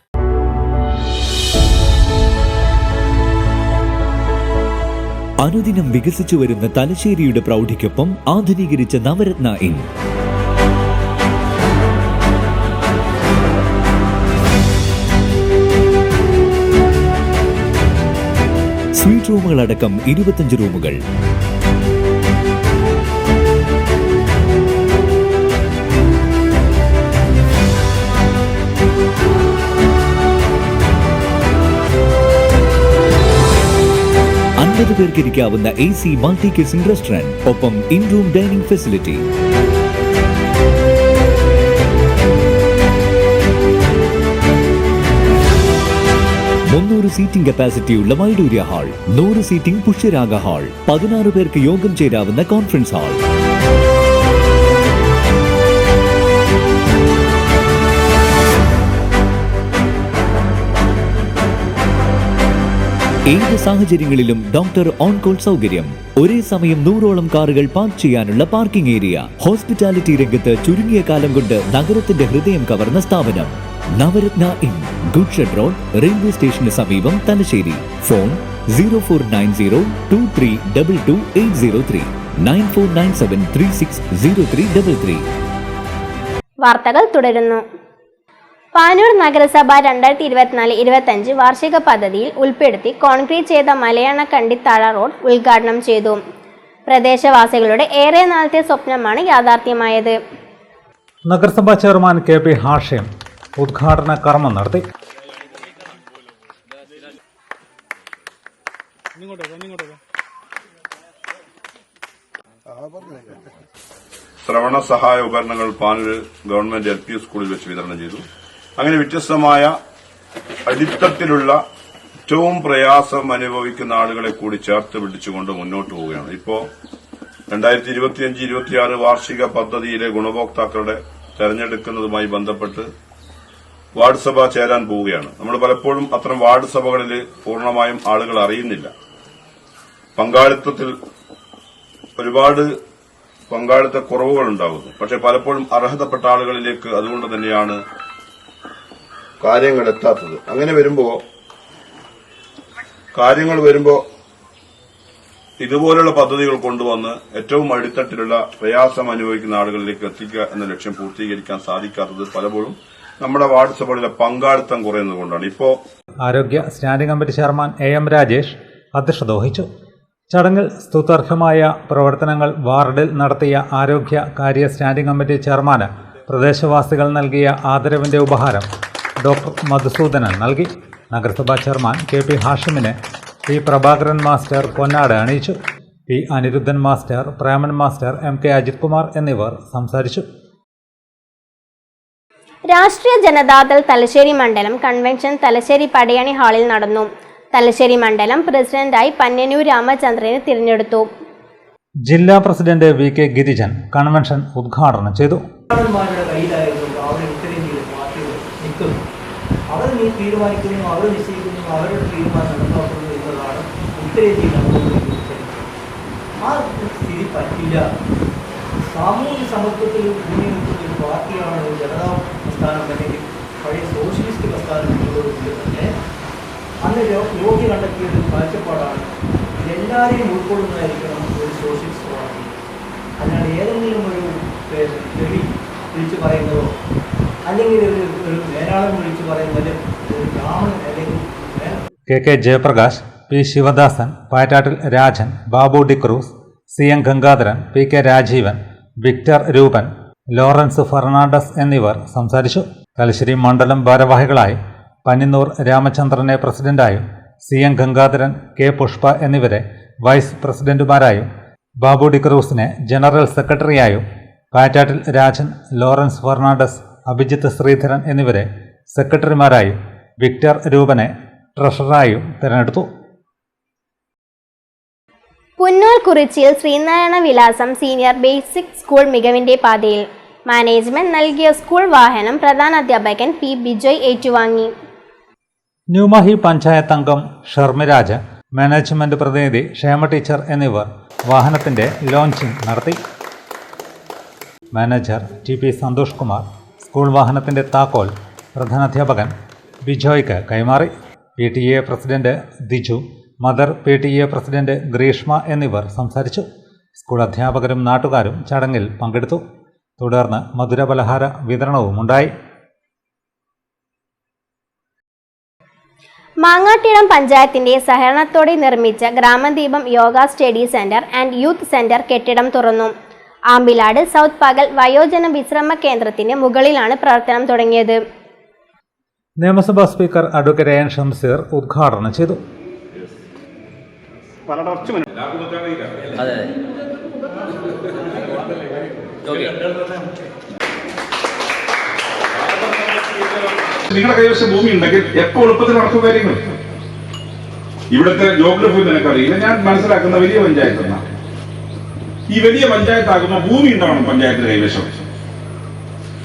അനുദിനം വികസിച്ചു വരുന്ന തലശ്ശേരിയുടെ പ്രൗഢിക്കൊപ്പം ആധുനീകരിച്ച നവരത്ന ഇൻ. സ്വീറ്റ് റൂമുകളടക്കം 25 റൂമുകൾ. 50 പേർക്ക് ഇരിക്കാവുന്ന AC മൾട്ടി കിച്ചൺ റെസ്റ്റോറന്റ്, ഒപ്പം ഇൻ-റൂം ഡൈനിങ് ഫെസിലിറ്റി. സീറ്റിംഗ് കപ്പാസിറ്റിയുള്ള Vaidurya hall, 100 seating Pushyaraga hall, 16 പേർക്ക് യോഗം ചേരാവുന്ന കോൺഫറൻസ് ഹാൾ. ഏത് സാഹചര്യങ്ങളിലും ഡോക്ടർ ഓൺ കോൾ സൗകര്യം, ഒരേ സമയം 100ഓളം കാറുകൾ പാർക്ക് ചെയ്യാനുള്ള പാർക്കിംഗ് ഏരിയ. ഹോസ്പിറ്റാലിറ്റി രംഗത്ത് ചുരുങ്ങിയ കാലം കൊണ്ട് നഗരത്തിന്റെ ഹൃദയം കവർന്ന സ്ഥാപനം Navaratna inn, goods shed road, railway സ്റ്റേഷന് സമീപം, തലശ്ശേരി. ഫോൺ 049023228803 9497360333. വാർത്തകൾ തുടരുന്നു. പാനൂർ നഗരസഭ 2024-25 വാർഷിക പദ്ധതിയിൽ ഉൾപ്പെടുത്തി കോൺക്രീറ്റ് ചെയ്ത മലയാള കണ്ടിത്താഴ റോഡ് ഉദ്ഘാടനം ചെയ്തു. പ്രദേശവാസികളുടെ ഏറെ നാളത്തെ സ്വപ്നമാണ് യാഥാർത്ഥ്യമായത്. നഗരസഭാ ചെയർമാൻ KP ഹാഷിം ഉദ്ഘാടന കർമ്മം നടത്തി. ശ്രവണ സഹായ ഉപകരണങ്ങൾ പാനൂർ ഗവൺമെന്റ് LP സ്കൂളിൽ വെച്ച് വിതരണം ചെയ്തു. അങ്ങനെ വ്യത്യസ്തമായ അടിത്തട്ടിലുള്ള ഏറ്റവും പ്രയാസം അനുഭവിക്കുന്ന ആളുകളെ കൂടി ചേർത്ത് പിടിച്ചുകൊണ്ട് മുന്നോട്ട് പോവുകയാണ്. ഇപ്പോ 2025-26 വാർഷിക പദ്ധതിയിലെ ഗുണഭോക്താക്കളുടെ തെരഞ്ഞെടുക്കുന്നതുമായി ബന്ധപ്പെട്ട് വാർഡ് സഭ ചേരാൻ പോവുകയാണ്. നമ്മൾ പലപ്പോഴും അത്തരം വാർഡ് സഭകളിൽ പൂർണ്ണമായും ആളുകൾ അറിയുന്നില്ല. പങ്കാളിത്തത്തിൽ ഒരുപാട് പങ്കാളിത്ത കുറവുകൾ ഉണ്ടാകുന്നു. പക്ഷെ പലപ്പോഴും അർഹതപ്പെട്ട ആളുകളിലേക്ക് അതുകൊണ്ട് തന്നെയാണ് കാര്യങ്ങൾ എത്താത്തത്. അങ്ങനെ വരുമ്പോ ഇതുപോലുള്ള പദ്ധതികൾ കൊണ്ടുവന്ന് ഏറ്റവും അടിത്തട്ടിലുള്ള പ്രയാസം അനുഭവിക്കുന്ന ആളുകളിലേക്ക് എത്തിക്കുക എന്ന ലക്ഷ്യം പൂർത്തീകരിക്കാൻ സാധിക്കാത്തത് പലപ്പോഴും നമ്മുടെ വാർഡ് സഭകളിലെ പങ്കാളിത്തം കുറയുന്നതുകൊണ്ടാണ്. ഇപ്പോ ആരോഗ്യ standing committee chairman AM Rajesh അധ്യക്ഷത വഹിച്ചു. ചടങ്ങിൽ സ്തുത്യർഹമായ പ്രവർത്തനങ്ങൾ വാർഡിൽ നടത്തിയ ആരോഗ്യ കാര്യ സ്റ്റാൻഡിംഗ് കമ്മിറ്റി ചെയർമാന് പ്രദേശവാസികൾ നൽകിയ ആദരവിന്റെ ഉപഹാരം ഡോക്ടർ മധുസൂദനൻ നൽകി. നഗരസഭാ ചെയർമാൻ KP ഹാഷിമിനെ P പ്രഭാകരൻ മാസ്റ്റർ പൊന്നാട് അണിയിച്ചു. P Aniruddhan master, Preman master, MK Ajith Kumar എന്നിവർ സംസാരിച്ചു. രാഷ്ട്രീയ ജനതാദൾ തലശ്ശേരി മണ്ഡലം കൺവെൻഷൻ തലശ്ശേരി പടയണി ഹാളിൽ നടന്നു. തലശ്ശേരി മണ്ഡലം പ്രസിഡന്റായി പന്ന്യന്നൂർ രാമചന്ദ്രനെ തിരഞ്ഞെടുത്തു. ജില്ലാ പ്രസിഡന്റ് VK ഗിരിജൻ കൺവെൻഷൻ ഉദ്ഘാടനം ചെയ്തു. അവർ തീരുമാനിക്കുന്നു, അവർ നിശ്ചയിക്കുന്നു, അവരുടെ തീരുമാനം നടപ്പാക്കുന്നു എന്നതാണ് ഉത്തരേന്ത്യയിൽ ആ സ്ഥിതി പറ്റില്ല. സാമൂഹ്യ സമത്വത്തിൽ ഊന്നി നിൽക്കുന്ന ഒരു പാർട്ടിയാണ് ജനതാ പ്രസ്ഥാനം, അല്ലെങ്കിൽ പഴയ സോഷ്യലിസ്റ്റ് പ്രസ്ഥാനം എന്നുള്ളതുകൊണ്ട് തന്നെ അന്ന് യോഗ്യ കണ്ടെത്തിയ ഒരു കാഴ്ചപ്പാടാണ് എല്ലാവരെയും ഉൾക്കൊള്ളുന്നതായിരിക്കണം ഒരു സോഷ്യലിസ്റ്റ് പാർട്ടി. അല്ലാണ്ട് ഏതെങ്കിലും ഒരു ചെവി വിളിച്ചു പറയുന്നതോ അല്ലെങ്കിൽ ഒരു ധാരാളം വിളിച്ചു പറയുന്നത് ഒരു ബ്രാഹ്മണൻ അല്ലെങ്കിൽ KK Jayaprakash, P Sivadasan, Pattattil Rajan, Babu D'Cruz, CN Gangadharan, PK Rajeevan, Victor Roopan, Lawrence Fernandes എന്നിവർ സംസാരിച്ചു. തലശ്ശേരി മണ്ഡലം ഭാരവാഹികളായി പന്ന്യന്നൂർ രാമചന്ദ്രനെ പ്രസിഡന്റായും CN ഗംഗാധരൻ, K പുഷ്പ എന്നിവരെ വൈസ് പ്രസിഡന്റുമാരായും ബാബു ഡിക്രൂസിനെ ജനറൽ സെക്രട്ടറിയായും പാറ്റാട്ടിൽ രാജൻ, ലോറൻസ് ഫെർണാണ്ടസ്, അഭിജിത്ത് ശ്രീധരൻ എന്നിവരെ സെക്രട്ടറിമാരായും വിക്ടർ രൂപനെ ട്രഷററായും തിരഞ്ഞെടുത്തു. പുന്നൂർ കുറിച്ചിയിൽ ശ്രീനാരായണ വിലാസം സീനിയർ ബേസിക് സ്കൂൾ മികവിന്റെ പാതയിൽ. മാനേജ്മെന്റ് നൽകിയ സ്കൂൾ വാഹനം പ്രധാനാധ്യാപകൻ P ബിജോയ് ഏറ്റുവാങ്ങി. ന്യൂമാഹി പഞ്ചായത്ത് അംഗം ഷർമിരാജ്, മാനേജ്മെന്റ് പ്രതിനിധി ക്ഷേമ ടീച്ചർ എന്നിവർ വാഹനത്തിന്റെ ലോഞ്ചിംഗ് നടത്തി. Manager TP Santhosh Kumar school വാഹനത്തിന്റെ താക്കോൽ പ്രധാനാധ്യാപകൻ ബിജോയ്ക്ക് കൈമാറി. PTA president Diju, mother PTA president Greeshma എന്നിവർ സംസാരിച്ചു. സ്കൂൾ അധ്യാപകരും നാട്ടുകാരും ചടങ്ങിൽ പങ്കെടുത്തു. തുടർന്ന് മധുരപലഹാര വിതരണവും ഉണ്ടായി. മാങ്ങാട്ടിടം പഞ്ചായത്തിന്റെ സഹകരണത്തോടെ നിർമ്മിച്ച Gramadeepam yoga study centre and youth centre കെട്ടിടം തുറന്നു. ആമ്പിലാട് സൗത്ത് പകൽ വയോജന വിശ്രമ കേന്ദ്രത്തിന് മുകളിലാണ് പ്രവർത്തനം തുടങ്ങിയത്. നിയമസഭാ സ്പീക്കർ അഡ്വക്കേറ്റ് AN ഷംസീർ ഉദ്ഘാടനം ചെയ്തു. അതെ നിങ്ങളുടെ കൈവശം ഭൂമി ഉണ്ടെങ്കിൽ എപ്പോൾ എളുപ്പത്തിൽ നടക്കും കാര്യങ്ങൾ. ഇവിടുത്തെ ജോഗ്രഫി നിനക്കറിയില്ല. ഞാൻ മനസ്സിലാക്കുന്ന വലിയ പഞ്ചായത്ത് എന്നാ ഈ വലിയ പഞ്ചായത്താകുമ്പോൾ ഭൂമി ഉണ്ടാവണം പഞ്ചായത്തിന് കൈവശം.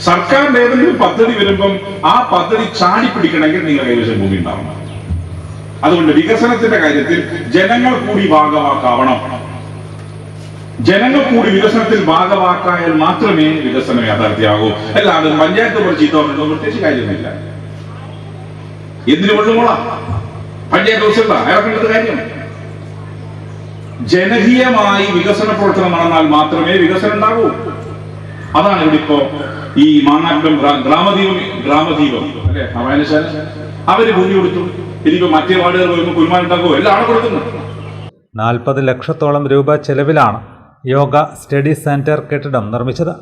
സർക്കാരിന്റെ ഏതെങ്കിലും പദ്ധതി വരുമ്പം ആ പദ്ധതി ചാടിപ്പിടിക്കണമെങ്കിൽ നിങ്ങളുടെ കൈവശം ഭൂമി ഉണ്ടാവണം. അതുകൊണ്ട് വികസനത്തിന്റെ കാര്യത്തിൽ ജനങ്ങൾ കൂടി ഭാഗവാക്കാവണം. ജനങ്ങൾ കൂടി വികസനത്തിൽ ഭാഗവാക്കായാൽ മാത്രമേ വികസനം യാഥാർത്ഥ്യമാകൂ. അല്ലാതെ പഞ്ചായത്ത് പോലെ ചീത്ത പറഞ്ഞോ പ്രത്യേകിച്ച് കാര്യമൊന്നുമില്ല. എന്തിനു കൊള്ളുമോളാ പഞ്ചായത്ത് ദിവസം അയാൾക്കുള്ളത് കാര്യം. ജനകീയമായി വികസന പ്രവർത്തനം നടന്നാൽ മാത്രമേ വികസനം ഉണ്ടാകൂ. അതാണ് ഇവിടെ ഇപ്പോ ഈ മാങ്ങാട്ടും ഗ്രാമദീപം അല്ലെ വായനശാല അവര് ഭൂമി കൊടുത്തു. ഇനിയിപ്പോ മറ്റേ വാർഡുകൾ പോയപ്പോൾ കുരുമാനുണ്ടാകുമോ എല്ലാം ആണ് കൊടുക്കുന്നത്. 40 ലക്ഷത്തോളം രൂപ ചെലവിലാണ് യോഗ സ്റ്റഡി സെന്റർ കെട്ടിടം നിർമ്മിച്ചത്.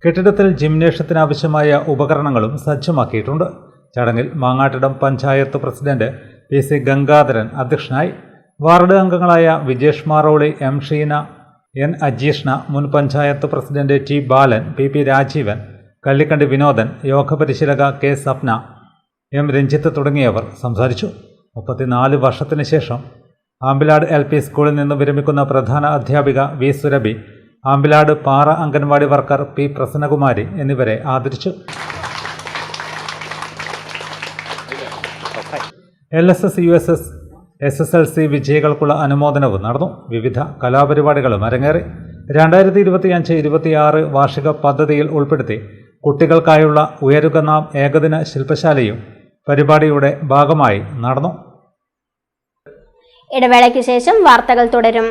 കെട്ടിടത്തിൽ ജിംനേഷ്യത്തിനാവശ്യമായ ഉപകരണങ്ങളും സജ്ജമാക്കിയിട്ടുണ്ട്. ചടങ്ങിൽ മാങ്ങാട്ടിടം പഞ്ചായത്ത് പ്രസിഡന്റ് PC ഗംഗാധരൻ അധ്യക്ഷനായി. വാർഡ് അംഗങ്ങളായ വിജേഷ് മാറോളി, M ഷീന, N അജീഷ്ണ, മുൻ പഞ്ചായത്ത് പ്രസിഡന്റ് T ബാലൻ, PP രാജീവൻ, കള്ളിക്കണ്ടി വിനോദൻ, യോഗ പരിശീലക K സപ്ന, M രഞ്ജിത്ത് തുടങ്ങിയവർ സംസാരിച്ചു. 34 വർഷത്തിന് ശേഷം ആമ്പിലാട് LP സ്കൂളിൽ നിന്ന് വിരമിക്കുന്ന പ്രധാന അധ്യാപിക V സുരഭി, ആമ്പിലാട് പാറ അംഗൻവാടി വർക്കർ P പ്രസന്നകുമാരി എന്നിവരെ ആദരിച്ചു. LSS USS SSLC വിജയികൾക്കുള്ള അനുമോദനവും നടന്നു. വിവിധ കലാപരിപാടികളും അരങ്ങേറി. 2025-26 വാർഷിക പദ്ധതിയിൽ ഉൾപ്പെടുത്തി കുട്ടികൾക്കായുള്ള ഉയരുക നാം ഏകദിന ശില്പശാലയും പരിപാടിയുടെ ഭാഗമായി നടന്നു. ഇടവേളയ്ക്ക് ശേഷം വാർത്തകൾ തുടരും.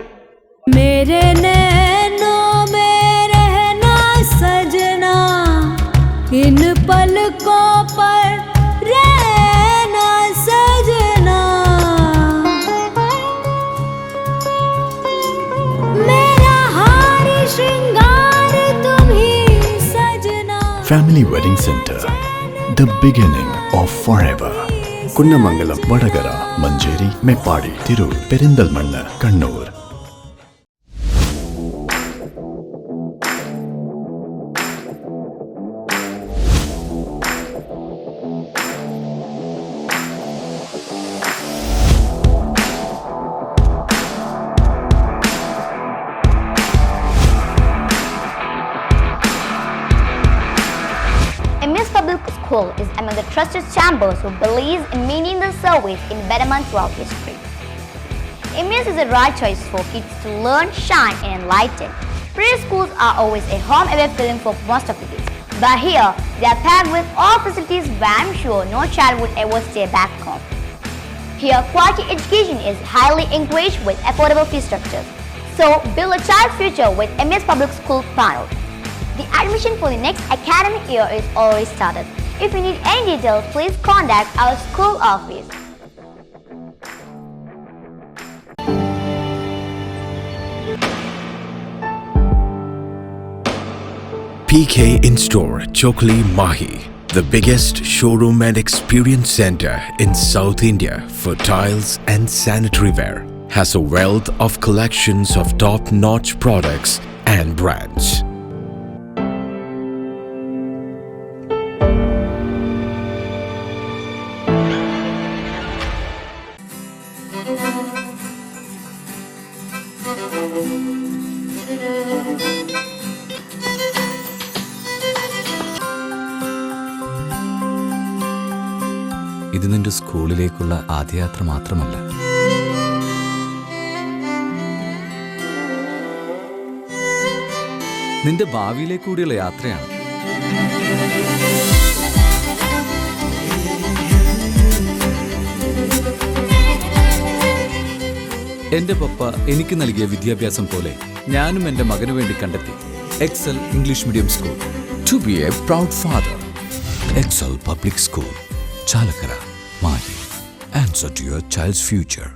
Family Wedding Center, the beginning of forever. Kunnamangalam, Vadakara, Manjeri, Meppadi, Tirur, Perinthalmanna, Kannur. MS Public School is among the trusted chambers who believes in meaning the service in betterment throughout history. MS is the right choice for kids to learn, shine and enlighten. Preschools are always a home-away feeling for most of the kids. But here, they are packed with all facilities where I'm sure no child would ever stay back home. Here, quality education is highly encouraged with affordable fee structures. So, build a child's future with MS Public School panel. The admission for the next academic year is already started. If you need any details, please contact our school office. PK In-Store Chokli Mahi, the biggest showroom and experience center in South India for tiles and sanitary ware, has a wealth of collections of top-notch products and brands. ഇത് നിന്റെ സ്കൂളിലേക്കുള്ള ആദ്യയാത്ര മാത്രമല്ല, നിന്റെ ഭാവിയിലേക്കൂടിയുള്ള യാത്രയാണ്. എന്റെ പപ്പ എനിക്ക് നൽകിയ വിദ്യാഭ്യാസം പോലെ ഞാനും എന്റെ മകനു വേണ്ടി കണ്ടെത്തി Excel English medium school. To be a proud father. Excel public school, Chalakkara, Mahe. Answer to your child's future.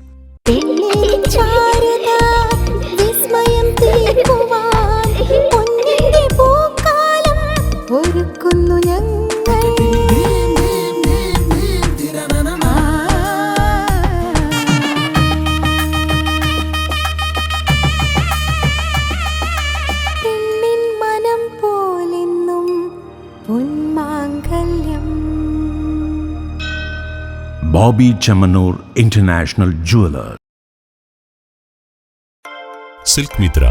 Bobby Chamanur International Jeweler. Silk Mitra,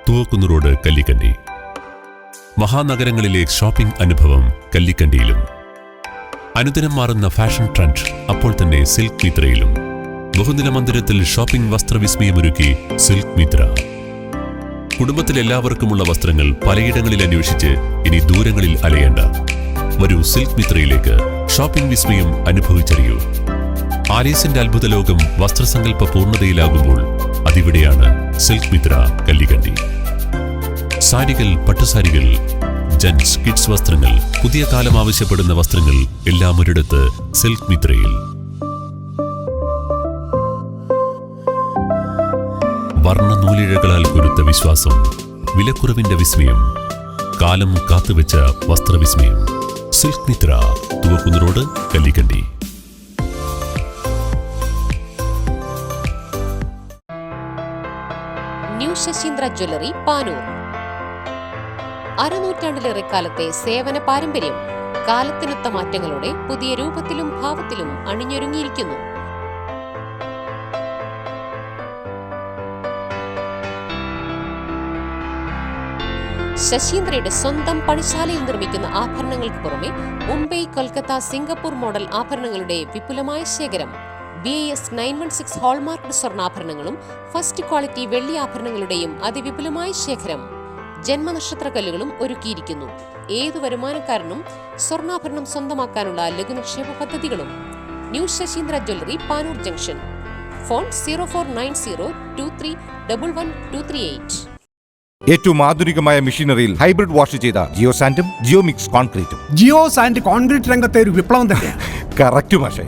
Thuvakkunnu road, Kallikkandi. മഹാനഗരങ്ങളിലെ ഷോപ്പിംഗ് അനുഭവം കല്ലിക്കണ്ടിയിലും. അനുദിനം മാറുന്ന ഫാഷൻ ട്രെൻഡ് അപ്പോൾ തന്നെ സിൽക്ക് മിത്രയിലും. ബഹുനില മന്ദിരത്തിൽ ഷോപ്പിംഗ് വസ്ത്രവിസ്മയമൊരുക്കി സിൽക്ക് മിത്ര. കുടുംബത്തിലെല്ലാവർക്കുമുള്ള വസ്ത്രങ്ങൾ പലയിടങ്ങളിൽ അന്വേഷിച്ച് ഇനി ദൂരങ്ങളിൽ അലയേണ്ട. വരൂ സിൽക്ക് മിത്രയിലേക്ക്. ഷോപ്പിംഗ് വിസ്മയം അനുഭവിച്ചറിയൂ. ആലീസിന്റെ അത്ഭുത ലോകം വസ്ത്രസങ്കല്പ പൂർണ്ണതയിലാകുമ്പോൾ അതിവിടെയാണ് സിൽക്ക് മിത്ര, കല്ലിക്കണ്ടി. സാരികൾ, പട്ടുസാരികൾ, ജെന്റ്സ്, കിഡ്സ് വസ്ത്രങ്ങൾ, പുതിയ കാലം ആവശ്യപ്പെടുന്ന വസ്ത്രങ്ങൾ എല്ലാം ഒരിടത്ത് സിൽക്ക് മിത്രയിൽ. വർണ്ണ നൂലിഴകളാൽ കുരുത്ത വിശ്വാസം, വിലക്കുറവിന്റെ വിസ്മയം, കാലം കാത്തുവെച്ച വസ്ത്രവിസ്മയം. Silk Mitra, Thuvakkunnu road, Kallikkandi. New Sasheendra jewellery, Panoor. അരനൂറ്റാണ്ടിലേറെ കാലത്തെ സേവന പാരമ്പര്യം കാലത്തിനൊത്ത മാറ്റങ്ങളോടെ പുതിയ രൂപത്തിലും ഭാവത്തിലും അണിഞ്ഞൊരുങ്ങിയിരിക്കുന്നു. ശശീന്ദ്രയുടെ സ്വന്തം പണിശാലയിൽ നിർമ്മിക്കുന്ന ആഭരണങ്ങൾക്ക് പുറമെ മുംബൈ, കൊൽക്കത്ത, സിംഗപ്പൂർ മോഡൽ ആഭരണങ്ങളുടെ വിപുലമായ ശേഖരം. BIS 916 ഹോൾമാർക്ക് സ്വർണ്ണാഭരണങ്ങളും ഫസ്റ്റ് ക്വാളിറ്റി വെള്ളി ആഭരണങ്ങളുടെയും അതിവിപുലമായ ശേഖരം. ജന്മനക്ഷത്രക്കല്ലുകളും ഒരുക്കിയിരിക്കുന്നു. ഏതു വരുമാനക്കാരനും സ്വർണ്ണാഭരണം സ്വന്തമാക്കാനുള്ള ലഘുനിക്ഷേപ പദ്ധതികളും. New Sasheendra jewellery, Panoor junction. Phone 049023112238. ഏറ്റവും ആധുനികമായ മെഷീനറിയിൽ ഹൈബ്രിഡ് വാഷ് ചെയ്ത ജിയോ സാൻഡും ജിയോ മിക്സ് കോൺക്രീറ്റും. ജിയോ സാൻഡ് കോൺക്രീറ്റ് രംഗത്തെ ഒരു വിപ്ലവം തന്നെയാണ്. കറക്റ്റ് പക്ഷേ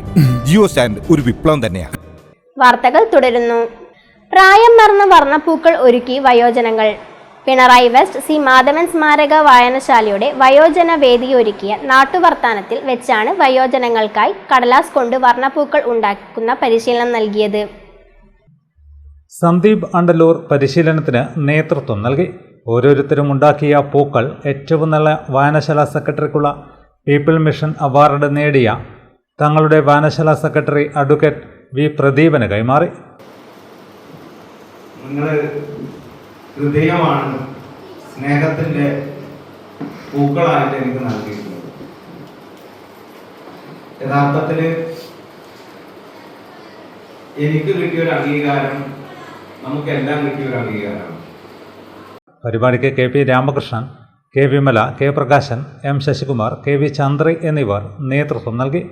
ജിയോ സാൻഡ് ഒരു വിപ്ലവം തന്നെയാണ്. വാർത്തകൾ തുടരുന്നു. പ്രായം മറന്ന വർണ്ണപ്പൂക്കൾ ഒരുക്കി വയോജനങ്ങൾ. പിണറായി വെസ്റ്റ് സി മാധവൻ സ്മാരക വായനശാലയുടെ വയോജന വേദി ഒരുക്കിയ നാട്ടുവർത്താനത്തിൽ വെച്ചാണ് വയോജനങ്ങൾക്കായി കടലാസ് കൊണ്ട് വർണ്ണപ്പൂക്കൾ ഉണ്ടാക്കുന്ന പരിശീലനം നൽകിയത്. സന്ദീപ് അണ്ടലൂർ പരിശീലനത്തിന് നേതൃത്വം നൽകി. ഓരോരുത്തരും ഉണ്ടാക്കിയ പൂക്കൾ ഏറ്റവും നല്ല വായനശാല സെക്രട്ടറിക്കുള്ള പീപ്പിൾ മിഷൻ അവാർഡ് നേടിയ തങ്ങളുടെ വായനശാല സെക്രട്ടറി അഡ്വക്കേറ്റ് വി പ്രദീപന് കൈമാറി. നിങ്ങൾ ഹൃദയമാണ് സ്നേഹത്തിൻ്റെ പൂക്കളായിട്ട് എനിക്ക് നൽകിയിട്ടുള്ളത്. യഥാർത്ഥത്തിൽ എനിക്ക് കിട്ടിയൊരു അംഗീകാരം നമുക്കെല്ലാം കിട്ടിയൊരു അംഗീകാരമാണ്. പരിപാടിക്ക് KP Ramakrishnan, K Vimala, K Prakashan, M Sasikumar, KV Chandri എന്നിവർ നേതൃത്വം നൽകി.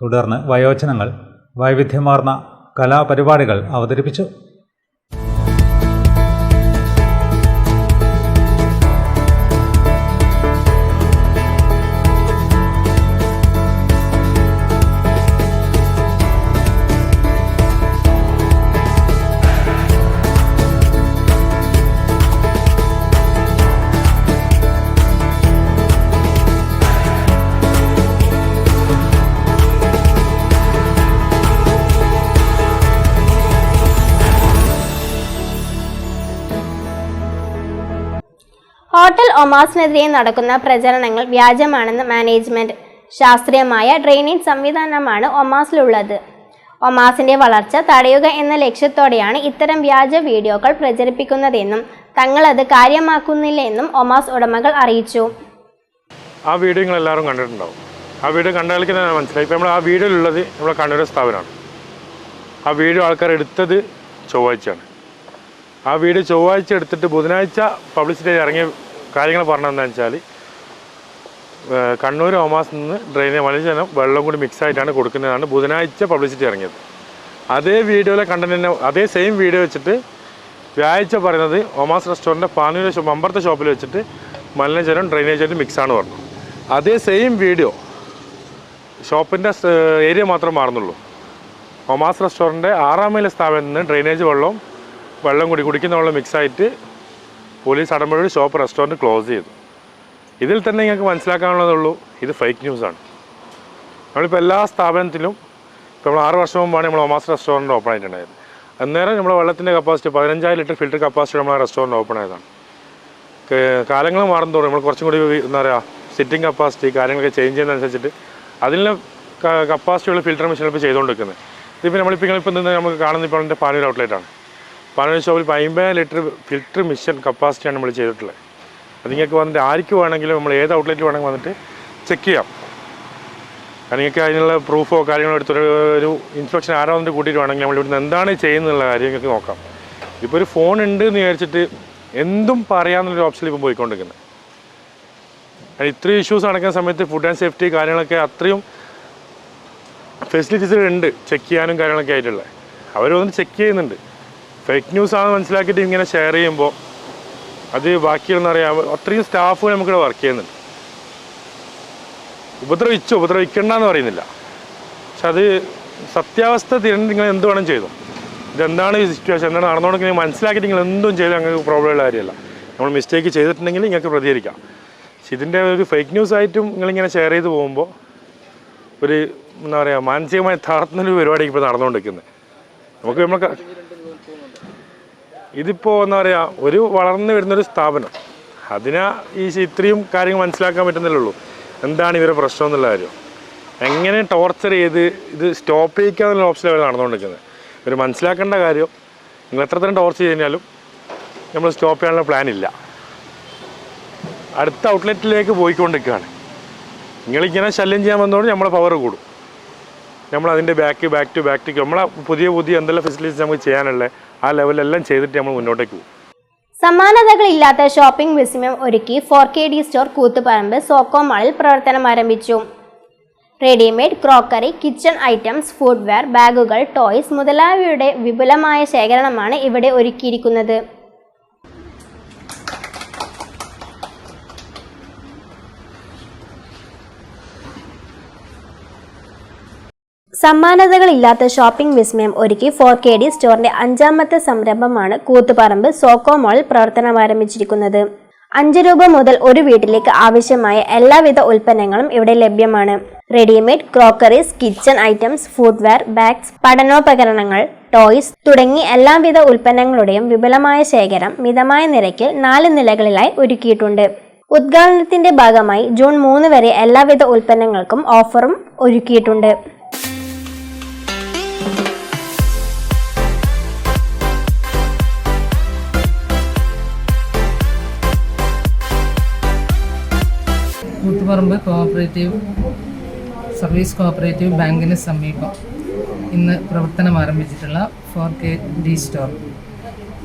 തുടർന്ന് വയോജനങ്ങൾ വൈവിധ്യമാർന്ന കലാപരിപാടികൾ അവതരിപ്പിച്ചു. ഹോട്ടൽ ഒമാസിനെതിരെ നടക്കുന്ന പ്രചരണങ്ങൾ വ്യാജമാണെന്ന് മാനേജ്മെന്റ്. ശാസ്ത്രീയമായ ഡ്രെയിനേജ് സംവിധാനമാണ് ഒമാസിലുള്ളത്. ഒമാസിന്റെ വളർച്ച തടയുക എന്ന ലക്ഷ്യത്തോടെയാണ് ഇത്തരം വ്യാജ വീഡിയോകൾ പ്രചരിപ്പിക്കുന്നതെന്നും തങ്ങളത് കാര്യമാക്കുന്നില്ലെന്നും ഒമാസ് ഉടമകൾ അറിയിച്ചു. ആ വീഡിയോ നിങ്ങൾ എല്ലാവരും കണ്ടിട്ടുണ്ടാവും. ആ വീഡിയോ കണ്ടാലേക്ക് തന്നെ മനസ്സിലായി. ഇപ്പോൾ നമ്മൾ ആ വീഡിയോയിലുള്ളത് നമ്മളെ കണ്ണൂർ സ്ഥാപനമാണ്. ആ വീഡിയോ ആൾക്കാർ എടുത്തത് ചൊവ്വാഴ്ചയാണ്. ആ വീഡിയോ ചൊവ്വാഴ്ച എടുത്തിട്ട് ബുധനാഴ്ച പബ്ലിസിറ്റി ഇറങ്ങിയ കാര്യങ്ങൾ പറഞ്ഞതെന്ന് വെച്ചാൽ കണ്ണൂർ ഒമാസിൽ നിന്ന് ഡ്രെയിനേജ് മലിനജലം വെള്ളം കൂടി മിക്സായിട്ടാണ് കൊടുക്കുന്നതാണ് ബുധനാഴ്ച പബ്ലിസിറ്റി ഇറങ്ങിയത്. അതേ വീഡിയോയിലെ കണ്ടന്റ് അതേ സെയിം വീഡിയോ വെച്ചിട്ട് വ്യാഴ്ച പറയുന്നത് ഒമാസ് റെസ്റ്റോറൻറ്റ് പാനൂർ മമ്പറത്തെ ഷോപ്പിൽ വെച്ചിട്ട് മലിനജലം ഡ്രെയിനേജായിട്ട് മിക്സാണ് പറഞ്ഞു. അതേ സെയിം വീഡിയോ ഷോപ്പിൻ്റെ ഏരിയ മാത്രം മാറുന്നുള്ളൂ. ഒമാസ് റെസ്റ്റോറൻറ്റ് 6 മൈൽ സ്ഥാപനത്തിൽ നിന്ന് ഡ്രെയിനേജ് വെള്ളം കൂടി കുടിക്കുന്ന വെള്ളം മിക്സായിട്ട് പോലീസ് അടമ്പഴി ഷോപ്പ് റെസ്റ്റോറൻറ്റ് ക്ലോസ് ചെയ്തു. ഇതിൽ തന്നെ നിങ്ങൾക്ക് മനസ്സിലാക്കാനുള്ളതുള്ളൂ, ഇത് ഫേക്ക് ന്യൂസാണ്. നമ്മളിപ്പോൾ എല്ലാ സ്ഥാപനത്തിലും ഇപ്പോൾ നമ്മൾ 6 വർഷം മുമ്പാണ് നമ്മൾ ഒമാസ് റെസ്റ്റോറൻറ്റ് ഓപ്പൺ ആയിട്ടുണ്ടായത്. അന്നേരം നമ്മുടെ വെള്ളത്തിൻ്റെ കപ്പാസിറ്റി 15,000 ലിറ്റർ ഫിൽറ്റർ കപ്പാസിറ്റി നമ്മൾ റെസ്റ്റോറൻറ്റ് ഓപ്പൺ ആയതാണ്. കാലങ്ങൾ മാറും തോറും നമ്മൾ കുറച്ചും കൂടി എന്താ പറയുക സിറ്റിംഗ് കപ്പാസിറ്റി കാര്യങ്ങളൊക്കെ ചേഞ്ച് ചെയ്യുന്നതനുസരിച്ചിട്ട് അതിന് കപ്പാസിറ്റിയുള്ള ഫിൽറ്റർ മെഷീൻ ഇപ്പോൾ ചെയ്തുകൊണ്ടിരിക്കുന്നത്. ഇതിപ്പോൾ നമ്മളിപ്പോൾ നമുക്ക് കാണുന്ന ഇപ്പോൾ എൻ്റെ പാനൂർ ഔട്ട്ലെറ്റാണ്. പാനൂർ ഷോപ്പിൽ 50 ലിറ്റർ ഫിൽറ്റർ മെഷീൻ കപ്പാസിറ്റിയാണ് നമ്മൾ ചെയ്തിട്ടുള്ളത്. അത് നിങ്ങൾക്ക് വന്നിട്ട് ആർക്ക് വേണമെങ്കിലും നമ്മൾ ഏത് ഔട്ട്ലെറ്റിൽ വേണമെങ്കിൽ വന്നിട്ട് ചെക്ക് ചെയ്യാം. കാരണം നിങ്ങൾക്ക് അതിനുള്ള പ്രൂഫോ കാര്യങ്ങളോ എടുത്തൊരു ഇൻസ്പെക്ഷൻ ആരോ വന്നിട്ട് കൂട്ടിയിട്ട് വേണമെങ്കിൽ നമ്മൾ ഇവിടുന്ന് എന്താണ് ചെയ്യുന്നുള്ള കാര്യം നിങ്ങൾക്ക് നോക്കാം. ഇപ്പോൾ ഒരു ഫോൺ ഉണ്ട് എന്ന് വിചാരിച്ചിട്ട് എന്തും പറയാമെന്നുള്ളൊരു ഓപ്ഷനിൽ ഇപ്പോൾ പോയിക്കൊണ്ടിരിക്കുന്നത്. ഇത്രയും ഇഷ്യൂസ് നടക്കുന്ന സമയത്ത് ഫുഡ് ആൻഡ് സേഫ്റ്റി കാര്യങ്ങളൊക്കെ അത്രയും ഫെസിലിറ്റീസ് ഉണ്ട് ചെക്ക് ചെയ്യാനും കാര്യങ്ങളൊക്കെ ആയിട്ടുള്ളത്. അവർ വന്ന് ചെക്ക് ചെയ്യുന്നുണ്ട്. ഫേക്ക് ന്യൂസ് ആണെന്ന് മനസ്സിലാക്കിയിട്ട് ഇങ്ങനെ ഷെയർ ചെയ്യുമ്പോൾ അത് ബാക്കിയെന്ന് അറിയാം അത്രയും സ്റ്റാഫുകൾ നമുക്കിവിടെ വർക്ക് ചെയ്യുന്നുണ്ട്. ഉപദ്രവിക്കണ്ടെന്ന് പറയുന്നില്ല, പക്ഷെ അത് സത്യാവസ്ഥ തിരഞ്ഞ് നിങ്ങൾ എന്ത് വേണം ചെയ്തു. ഇതെന്താണ് ഈ സിറ്റുവേഷൻ, എന്താണ് നടന്നുകൊണ്ടെങ്കിൽ മനസ്സിലാക്കിയിട്ട് നിങ്ങൾ എന്തും ചെയ്ത് ഞങ്ങൾക്ക് പ്രോബ്ലം ഉള്ള കാര്യമല്ല. നമ്മൾ മിസ്റ്റേക്ക് ചെയ്തിട്ടുണ്ടെങ്കിൽ നിങ്ങൾക്ക് പ്രതികരിക്കാം. പക്ഷെ ഇതിൻ്റെ ഒരു ഫേക്ക് ന്യൂസ് ആയിട്ടും നിങ്ങളിങ്ങനെ ഷെയർ ചെയ്ത് പോകുമ്പോൾ ഒരു എന്താ പറയുക മാനസികമായി തളർത്തുന്നൊരു പരിപാടിക്ക് ഇപ്പോൾ നടന്നുകൊണ്ടിരിക്കുന്നത്. നമുക്ക് ഇതിപ്പോൾ എന്താ പറയുക ഒരു വളർന്നു വരുന്നൊരു സ്ഥാപനം, അതിനാ ഈ ഇത്രയും കാര്യങ്ങൾ മനസ്സിലാക്കാൻ പറ്റുന്നില്ലുള്ളൂ. എന്താണ് ഇവരുടെ പ്രശ്നം എന്നുള്ള കാര്യം, എങ്ങനെ ടോർച്ചർ ചെയ്ത് ഇത് സ്റ്റോപ്പ് ചെയ്യിക്കാന്നുള്ള ഓപ്ഷനിൽ അവർ നടന്നുകൊണ്ടിരിക്കുന്നത്. ഇവർ മനസ്സിലാക്കേണ്ട കാര്യം നിങ്ങൾ എത്രത്തരം ടോർച്ചർ കഴിഞ്ഞാലും നമ്മൾ സ്റ്റോപ്പ് ചെയ്യാനുള്ള പ്ലാൻ ഇല്ല. അടുത്ത ഔട്ട്ലെറ്റിലേക്ക് പോയിക്കൊണ്ടിരിക്കുകയാണ്. നിങ്ങളിങ്ങനെ ശല്യം ചെയ്യാൻ വന്നതുകൊണ്ട് നമ്മളെ പവർ കൂടും. നമ്മൾ അതിൻ്റെ ബാക്ക് ടു ബാക്ക് നമ്മളെ പുതിയ എന്തെല്ലാം ഫെസിലിറ്റീസ് നമുക്ക് ചെയ്യാനുള്ള ആ ലെവലെല്ലാം ചെയ്തിട്ട് നമ്മൾ മുന്നോട്ടേക്ക് പോകും. സമാനതകളില്ലാത്ത ഷോപ്പിംഗ് വിസ്മയം ഒരുക്കി 4KD സ്റ്റോർ കൂത്തുപറമ്പ് സോക്കോ മാളിൽ പ്രവർത്തനം ആരംഭിച്ചു. Readymade, crockery, kitchen items, footwear, ബാഗുകൾ, ടോയ്സ് മുതലായവയുടെ വിപുലമായ ശേഖരണമാണ് ഇവിടെ ഒരുക്കിയിരിക്കുന്നത്. സമാനതകളില്ലാത്ത ഷോപ്പിംഗ് വിസ്മയം ഒരുക്കി 4KD സ്റ്റോറിന്റെ 5ാമത്തെ സംരംഭമാണ് കൂത്തുപറമ്പ് സോക്കോ മാളിൽ പ്രവർത്തനം ആരംഭിച്ചിരിക്കുന്നത്. 5 രൂപ മുതൽ ഒരു വീട്ടിലേക്ക് ആവശ്യമായ എല്ലാവിധ ഉൽപ്പന്നങ്ങളും ഇവിടെ ലഭ്യമാണ്. Readymade, crockeries, kitchen items, footwear, bags, പഠനോപകരണങ്ങൾ, ടോയ്സ് തുടങ്ങി എല്ലാവിധ ഉൽപ്പന്നങ്ങളുടെയും വിപുലമായ ശേഖരം മിതമായ നിരക്കിൽ 4 നിലകളിലായി ഒരുക്കിയിട്ടുണ്ട്. ഉദ്ഘാടനത്തിന്റെ ഭാഗമായി ജൂൺ 3 വരെ എല്ലാവിധ ഉൽപ്പന്നങ്ങൾക്കും ഓഫറും ഒരുക്കിയിട്ടുണ്ട്. കൂത്തുപറമ്പ് സർവീസ് കോഓപ്പറേറ്റീവ് ബാങ്കിന് സമീപം ഇന്ന് പ്രവർത്തനം ആരംഭിച്ചിട്ടുള്ള 4KD സ്റ്റോർ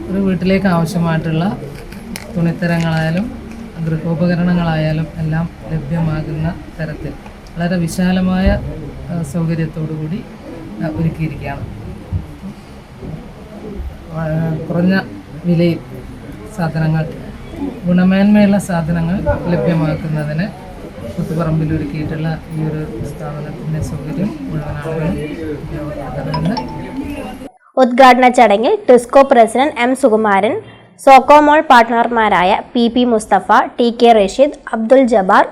ഒരു വീട്ടിലേക്ക് ആവശ്യമായിട്ടുള്ള തുണിത്തരങ്ങളായാലും ഗൃഹോപകരണങ്ങളായാലും എല്ലാം ലഭ്യമാകുന്ന തരത്തിൽ വളരെ വിശാലമായ സൗകര്യത്തോടു കൂടി ഒരുക്കിയിരിക്കുകയാണ്. കുറഞ്ഞ വിലയിൽ സാധനങ്ങൾ, ഗുണമേന്മയുള്ള സാധനങ്ങൾ ലഭ്യമാക്കുന്നതിന് കൂത്തുപറമ്പിൽ ഒരുക്കിയിട്ടുള്ള ഈ ഒരു സ്ഥാപനത്തിൻ്റെ സൗകര്യം മുഴുവൻ ആളുകളും ഉപയോഗപ്പെടുത്തുന്നുണ്ട്. ഉദ്ഘാടന ചടങ്ങിൽ Tisco president M. Sukumaran, Soko mall പാർട്ട്ണർമാരായ PP Musthafa, TK Rasheed, Abdul Jabbar,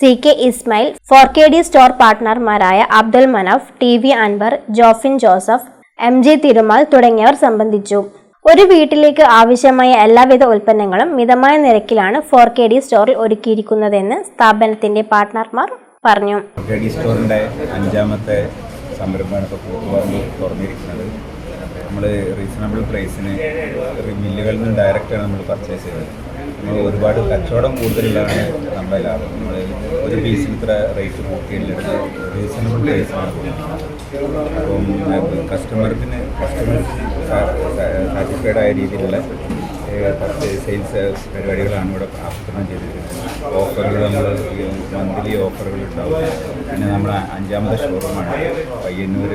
CK Ismail, 4KD store പാർട്ട്ണർമാരായ Abdul Manaf, TV Anwar, Jofin Joseph, MJ Thirumal തുടങ്ങിയവർ സംബന്ധിച്ചു. ഒരു വീട്ടിലേക്ക് ആവശ്യമായ എല്ലാവിധ ഉൽപ്പന്നങ്ങളും മിതമായ നിരക്കിലാണ് 4KD സ്റ്റോറിൽ ഒരുക്കിയിരിക്കുന്നതെന്ന് സ്ഥാപനത്തിന്റെ പാർട്ട്ണർമാർ പറഞ്ഞു. 4KD സ്റ്റോറിന്റെ 5ാമത്തെ സംരംഭമാണ് ഇപ്പോൾ കൂത്തുപറമ്പ് തുറന്നിരിക്കുന്നത്. നമ്മൾ റീസണബിൾ പ്രൈസിന് മില്ലുകളിൽ നിന്ന് ഡയറക്റ്റാണ് നമ്മൾ പർച്ചേസ് ചെയ്യുന്നത്. നമ്മൾ ഒരുപാട് കച്ചവടം കൂടുതലാണ് നമ്മുടെ ലാഭം. നമ്മൾ ഒരു പീസിന് ഇത്ര റേറ്റ് കൂട്ടിയില്ല, റീസണബിൾ പ്രൈസിനാണ് കൊടുക്കുന്നത്. അപ്പം കസ്റ്റമർക്ക് സാറ്റിസ്ഫൈഡ് ആയ രീതിയിലുള്ള സെയിൽസ് പരിപാടികളാണ് ഇവിടെ ആസൂത്രണം ചെയ്തിരിക്കുന്നത്. ഓഫറുകൾ നമ്മൾ മന്ത്ലി ഓഫറുകൾ ഉണ്ടാവും. പിന്നെ നമ്മുടെ 5ാമത്തെ ഷോറൂമാണ് പയ്യന്നൂർ,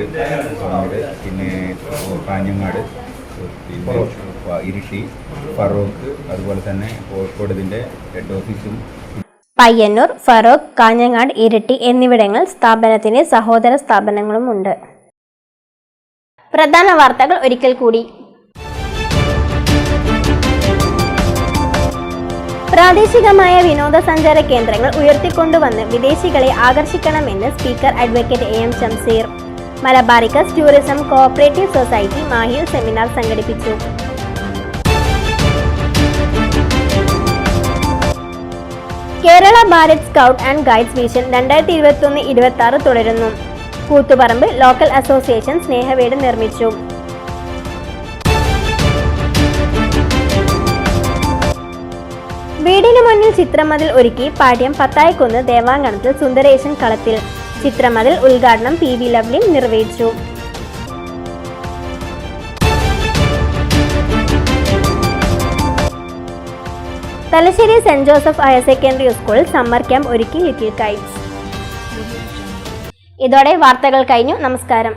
പിന്നെ കാഞ്ഞങ്ങാട്, പിന്നെ ഇരിട്ടി, ഫറോക്ക്, അതുപോലെ തന്നെ കോഴിക്കോട് ഇതിൻ്റെ ഹെഡ് ഓഫീസും. പയ്യന്നൂർ, ഫറോക്ക്, കാഞ്ഞങ്ങാട്, ഇരിട്ടി എന്നിവിടങ്ങളിൽ സ്ഥാപനത്തിന്റെ സഹോദര സ്ഥാപനങ്ങളുമുണ്ട്. പ്രധാന വാർത്തകൾ ഒരിക്കൽ കൂടി. പ്രാദേശികമായ വിനോദസഞ്ചാര കേന്ദ്രങ്ങൾ ഉയർത്തിക്കൊണ്ടുവന്ന് വിദേശികളെ ആകർഷിക്കണമെന്ന് speaker advocate AM Shamseer. Malabaricus tourism cooperative society മാഹിയിൽ സെമിനാർ സംഘടിപ്പിച്ചു. Kerala Bharat scout and guides vision 2021-26 തുടരുന്നു. കൂത്തുപറമ്പ് ലോക്കൽ അസോസിയേഷൻ സ്നേഹവീട് നിർമ്മിച്ചു. വീടിന് മുന്നിൽ ചിത്രമതിൽ ഒരുക്കി പാട്യം പത്തായക്കുന്ന് ദേവാങ്കണത്തിൽ സുന്ദരേശൻ കളത്തിൽ. ചിത്രമതിൽ ഉദ്ഘാടനം PV ലവ്ലി നിർവഹിച്ചു. Thalassery saint Joseph higher secondary സ്കൂളിൽ സമ്മർ ക്യാമ്പ് ഒരുക്കി ലിറ്റിൽ കൈറ്റ്സ്. ഇതോടെ വാർത്തകൾ കഴിഞ്ഞു. നമസ്കാരം.